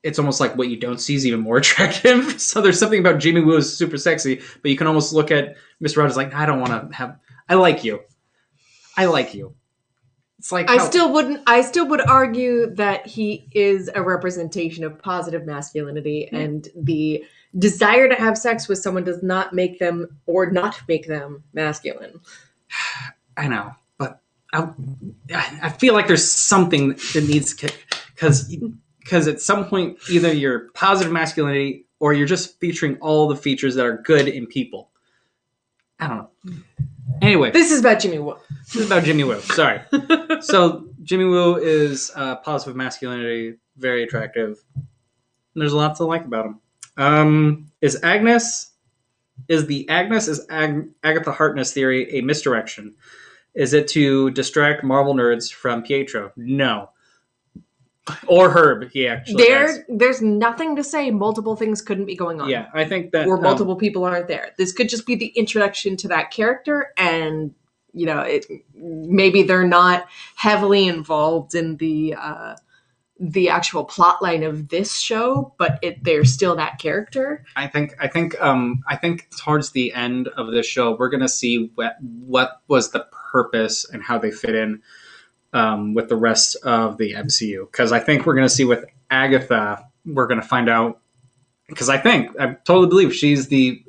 it's almost like what you don't see is even more attractive. So there's something about Jimmy Woo is super sexy, but you can almost look at Mr. Rogers like, I don't want to have. I like you. It's like I still would argue that he is a representation of positive masculinity, and the desire to have sex with someone does not make them or not make them masculine. I know, but I feel like there's something that needs to, because at some point either you're positive masculinity or you're just featuring all the features that are good in people. I don't know. Anyway, this is about Jimmy Woo. Sorry. So Jimmy Woo is positive masculinity, very attractive. And there's a lot to like about him. Is Agatha Harkness theory a misdirection? Is it to distract Marvel nerds from Pietro? No. Or Herb, he actually There's nothing to say multiple things couldn't be going on. Yeah, I think that... Or multiple people aren't there. This could just be the introduction to that character, and, maybe they're not heavily involved in the actual plot line of this show, but they're still that character. I think towards the end of this show, we're going to see what was the purpose and how they fit in with the rest of the MCU. Because I think we're going to see with Agatha, we're going to find out, because I totally believe she's the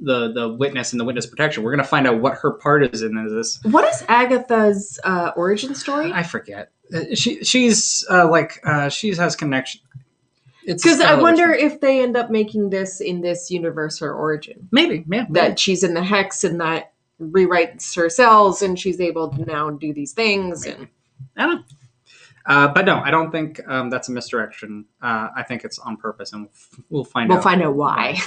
witness in the witness protection. We're going to find out what her part is in this. What is Agatha's origin story? I forget. She has connection. Because I wonder if they end up making this in this universe her origin. Maybe, yeah. That she's in the Hex and that rewrites her cells and she's able to now do these things. Maybe. I don't know. But no, I don't think that's a misdirection. I think it's on purpose, and we'll find out. We'll find out why.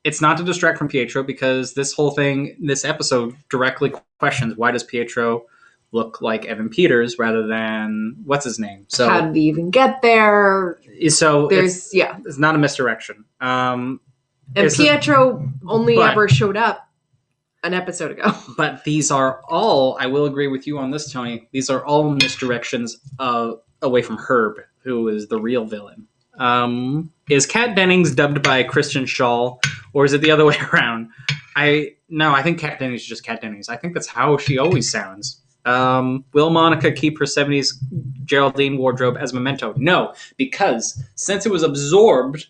It's not to distract from Pietro, because this episode directly questions, why does Pietro look like Evan Peters rather than what's his name? So how did he even get there? So it's not a misdirection. And Pietro only ever showed up an episode ago. But these are all, I will agree with you on this, Tony, these are all misdirections away from Herb, who is the real villain. Is Kat Dennings dubbed by Christian Shaw, or is it the other way around? I think Kat Dennings is just Kat Dennings. I think that's how she always sounds. Will Monica keep her 70s Geraldine wardrobe as memento? No, because since it was absorbed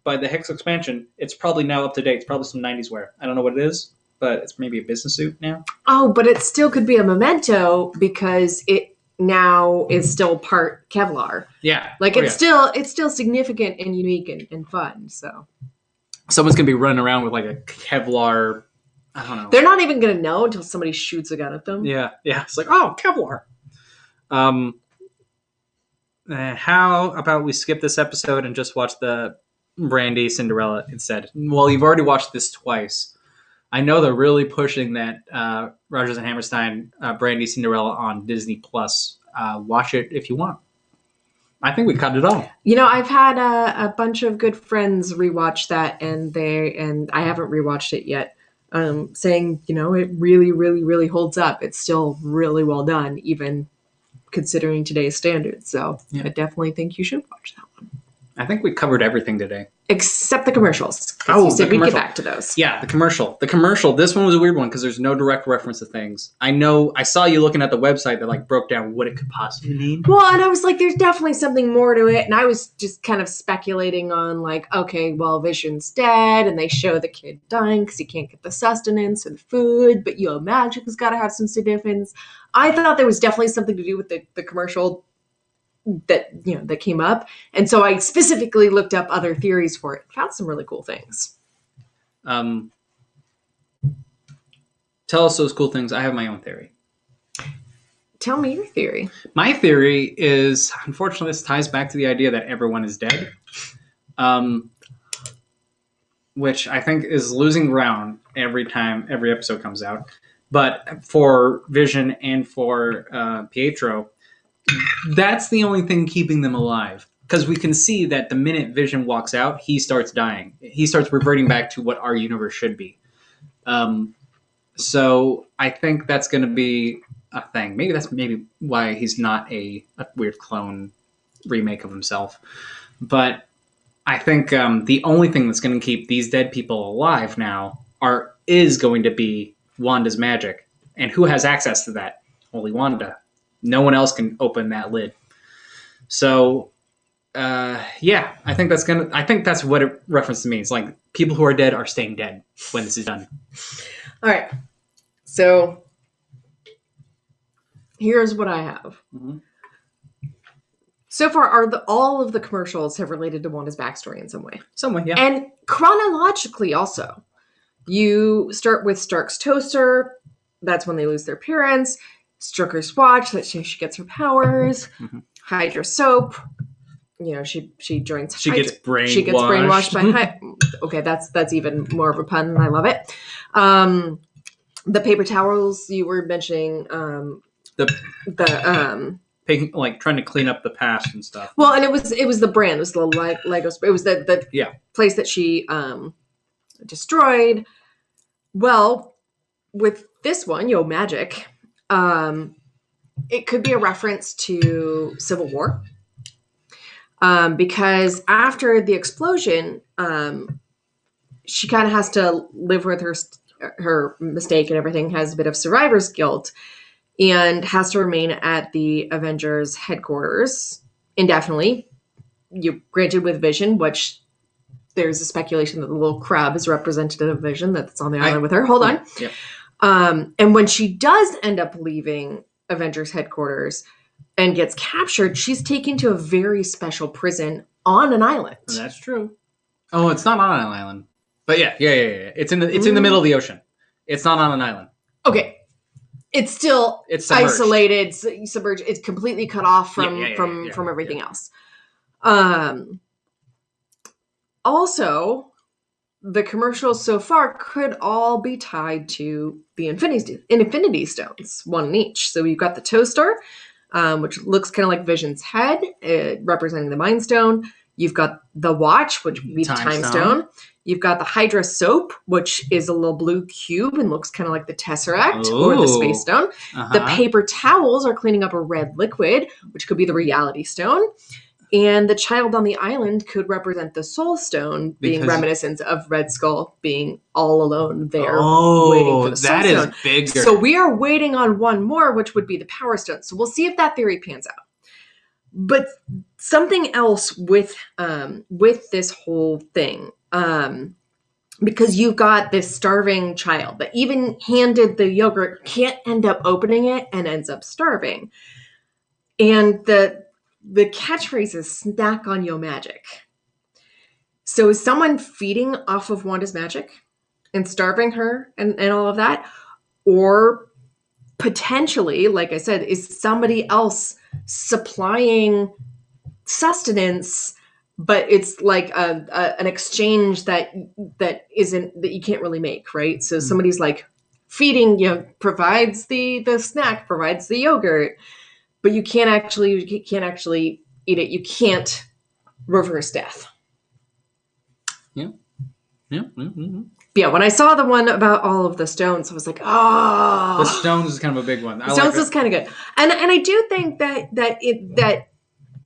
by the Hex expansion, it's probably now up to date. It's probably some 90s wear. I don't know what it is, but it's maybe a business suit now. Oh, but it still could be a memento because it now is still part Kevlar. Yeah. Like it's still significant and unique and fun. So someone's gonna be running around with like a Kevlar. I don't know. They're not even gonna know until somebody shoots a gun at them. Yeah. It's like, oh, Kevlar. How about we skip this episode and just watch the Brandy Cinderella instead? Well, you've already watched this twice. I know they're really pushing that Rogers and Hammerstein Brandy Cinderella on Disney Plus. Watch it if you want. I think we cut it all. I've had a bunch of good friends rewatch that, and I haven't rewatched it yet. Saying it really, really, really holds up. It's still really well done, even considering today's standards. So I definitely think you should watch that one. I think we covered everything today. Except the commercials. Oh, you said we'd get back to those. Yeah, the commercial. The commercial. This one was a weird one because there's no direct reference to things. I saw you looking at the website that like broke down what it could possibly mean. Well, and I was like, there's definitely something more to it. And I was just kind of speculating on like, okay, well, Vision's dead and they show the kid dying because he can't get the sustenance and food, but magic has got to have some significance. I thought there was definitely something to do with the commercial that came up, and so I specifically looked up other theories for it. Found some really cool things. Tell us those cool things. I have my own theory. Tell me your theory. My theory is, unfortunately, this ties back to the idea that everyone is dead, which I think is losing ground every time every episode comes out. But for Vision and for Pietro, that's the only thing keeping them alive. Because we can see that the minute Vision walks out, he starts dying. He starts reverting back to what our universe should be. So I think that's going to be a thing. Maybe that's why he's not a weird clone remake of himself. But I think the only thing that's going to keep these dead people alive now is going to be Wanda's magic. And who has access to that? Only Wanda. No one else can open that lid. So, I think that's what it reference to me. It's like people who are dead are staying dead when this is done. All right. So here's what I have. Mm-hmm. So far, all of the commercials have related to Wanda's backstory in some way. Some way, yeah. And chronologically also. You start with Stark's toaster. That's when they lose their parents. Strucker's watch, that's when she gets her powers. Mm-hmm. Hydra soap, she joins. She gets brainwashed. She gets brainwashed by. Okay, that's even more of a pun. I love it. The paper towels you were mentioning. Trying to clean up the past and stuff. Well, and it was the brand. It was the Lego. It was the place that she destroyed. Well, with this one, Magic. It could be a reference to Civil War. Because after the explosion, she kind of has to live with her mistake and everything, has a bit of survivor's guilt, and has to remain at the Avengers headquarters indefinitely. Granted with Vision, which there's a speculation that the little crab is representative of Vision that's on the island with her. Hold on. Yeah. And when she does end up leaving Avengers headquarters and gets captured, she's taken to a very special prison on an island. That's true. Oh, it's not on an island. But yeah. It's in the middle of the ocean. It's not on an island. Okay. It's still isolated, submerged. It's completely cut off from everything else. Also, the commercials so far could all be tied to the Infinity Stones, one in each. So you've got the toaster, which looks kind of like Vision's head, representing the Mind Stone. You've got the watch, which would be the time stone. You've got the Hydra soap, which is a little blue cube and looks kind of like the Tesseract or the Space Stone. The paper towels are cleaning up a red liquid, which could be the Reality Stone. And the child on the island could represent the Soul Stone, being reminiscent of Red Skull being all alone there waiting for the Soul Stone. That is bigger. So we are waiting on one more, which would be the Power Stone. So we'll see if that theory pans out. But something else with this whole thing, because you've got this starving child that even handed the yogurt can't end up opening it and ends up starving. And the catchphrase is snack on your magic. So is someone feeding off of Wanda's magic and starving her and all of that? Or potentially, like I said, is somebody else supplying sustenance, but it's like an exchange that you can't really make, right? So somebody's like feeding, provides the snack, provides the yogurt, but you can't actually eat it. You can't reverse death. Yeah, when I saw the one about all of the stones, I was like, oh. The stones is kind of a big one. The stones is kind of good. And I do think that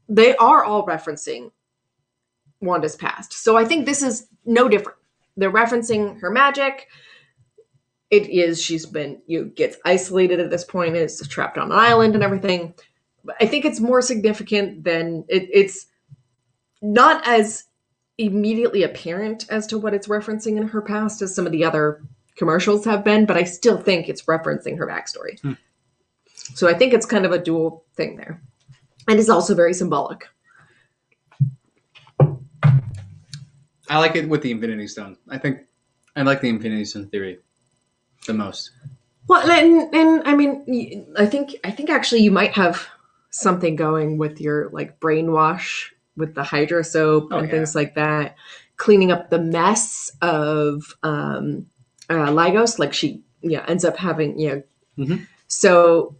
they are all referencing Wanda's past. So I think this is no different. They're referencing her magic. It is, she's been, gets isolated at this point, is trapped on an island and everything. But I think it's more significant than, it's not as immediately apparent as to what it's referencing in her past as some of the other commercials have been, but I still think it's referencing her backstory. So I think it's kind of a dual thing there. And it's also very symbolic. I like it with the Infinity Stone. I think I like the Infinity Stone theory the most. Well, and I mean, I think actually you might have something going with your like brainwash with the Hydra soap and things like that, cleaning up the mess of Lygos. Like she ends up having So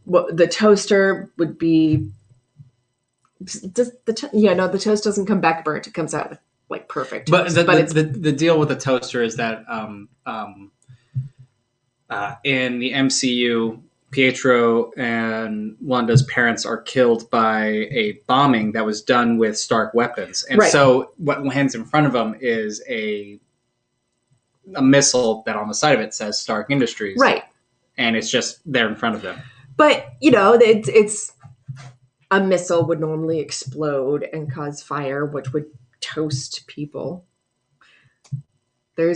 what the toaster would be. The toast doesn't come back burnt. It comes out like perfect. But the deal with the toaster is that in the MCU, Pietro and Wanda's parents are killed by a bombing that was done with Stark weapons. And so what lands in front of them is a missile that on the side of it says Stark Industries. Right. And it's just there in front of them. But, it's a missile would normally explode and cause fire, which would toast people. I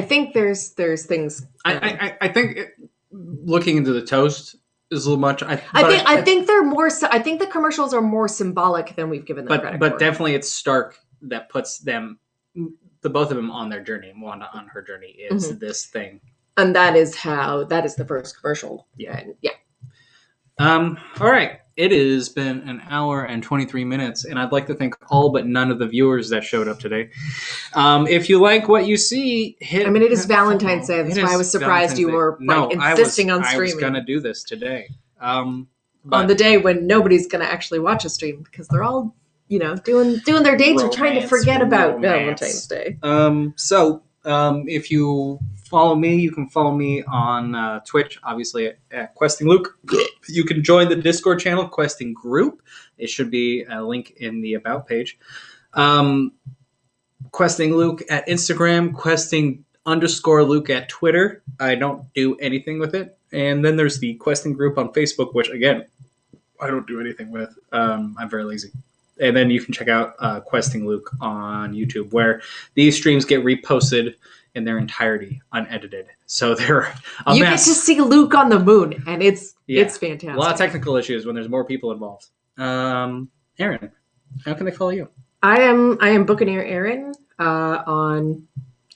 think there's things. I think looking into the toast is a little much. I think they're more. I think the commercials are more symbolic than we've given them credit for. But definitely, it's Stark that puts them, the both of them, on their journey. Wanda on her journey is this thing, and that is the first commercial. Yeah. And, All right. It has been an hour and 23 minutes, and I'd like to thank all but none of the viewers that showed up today. If you like what you see, it is Valentine's Day. That's why I was surprised you were insisting on streaming. I was going to do this today. On the day when nobody's going to actually watch a stream because they're all, doing their dates and trying to forget about Valentine's Day. If you follow me, you can follow me on Twitch, obviously at Questing Luke. You can join the Discord channel, Questing Group. It should be a link in the About page. Questing Luke at Instagram, Questing_Luke at Twitter. I don't do anything with it. And then there's the Questing Group on Facebook, which, again, I don't do anything with. I'm very lazy. And then you can check out Questing Luke on YouTube, where these streams get reposted in their entirety, unedited. So they're a mess. Get to see Luke on the moon, and it's fantastic. A lot of technical issues when there's more people involved. Erin, how can they follow you? I am Buccaneer Erin on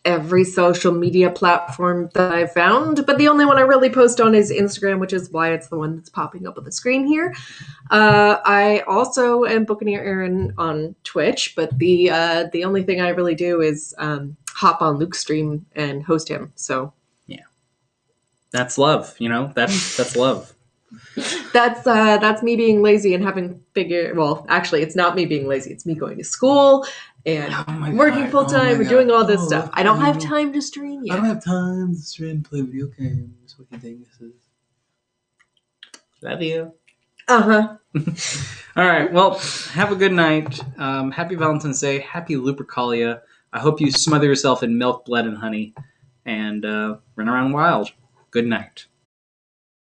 every social media platform that I've found, but the only one I really post on is Instagram, which is why it's the one that's popping up on the screen here. I also am Buccaneer Erin on Twitch, but the only thing I really do is hop on Luke's stream and host him. So yeah, that's love. That's love. That's me being lazy and having figured. Well, actually, it's not me being lazy. It's me going to school and working full time and doing all this stuff. I don't have time to stream yet. I don't have time to stream and play video games. What do you think this is? Love you. Uh-huh. All right. Well, have a good night. Happy Valentine's Day. Happy Lupercalia. I hope you smother yourself in milk, blood, and honey and run around wild. Good night.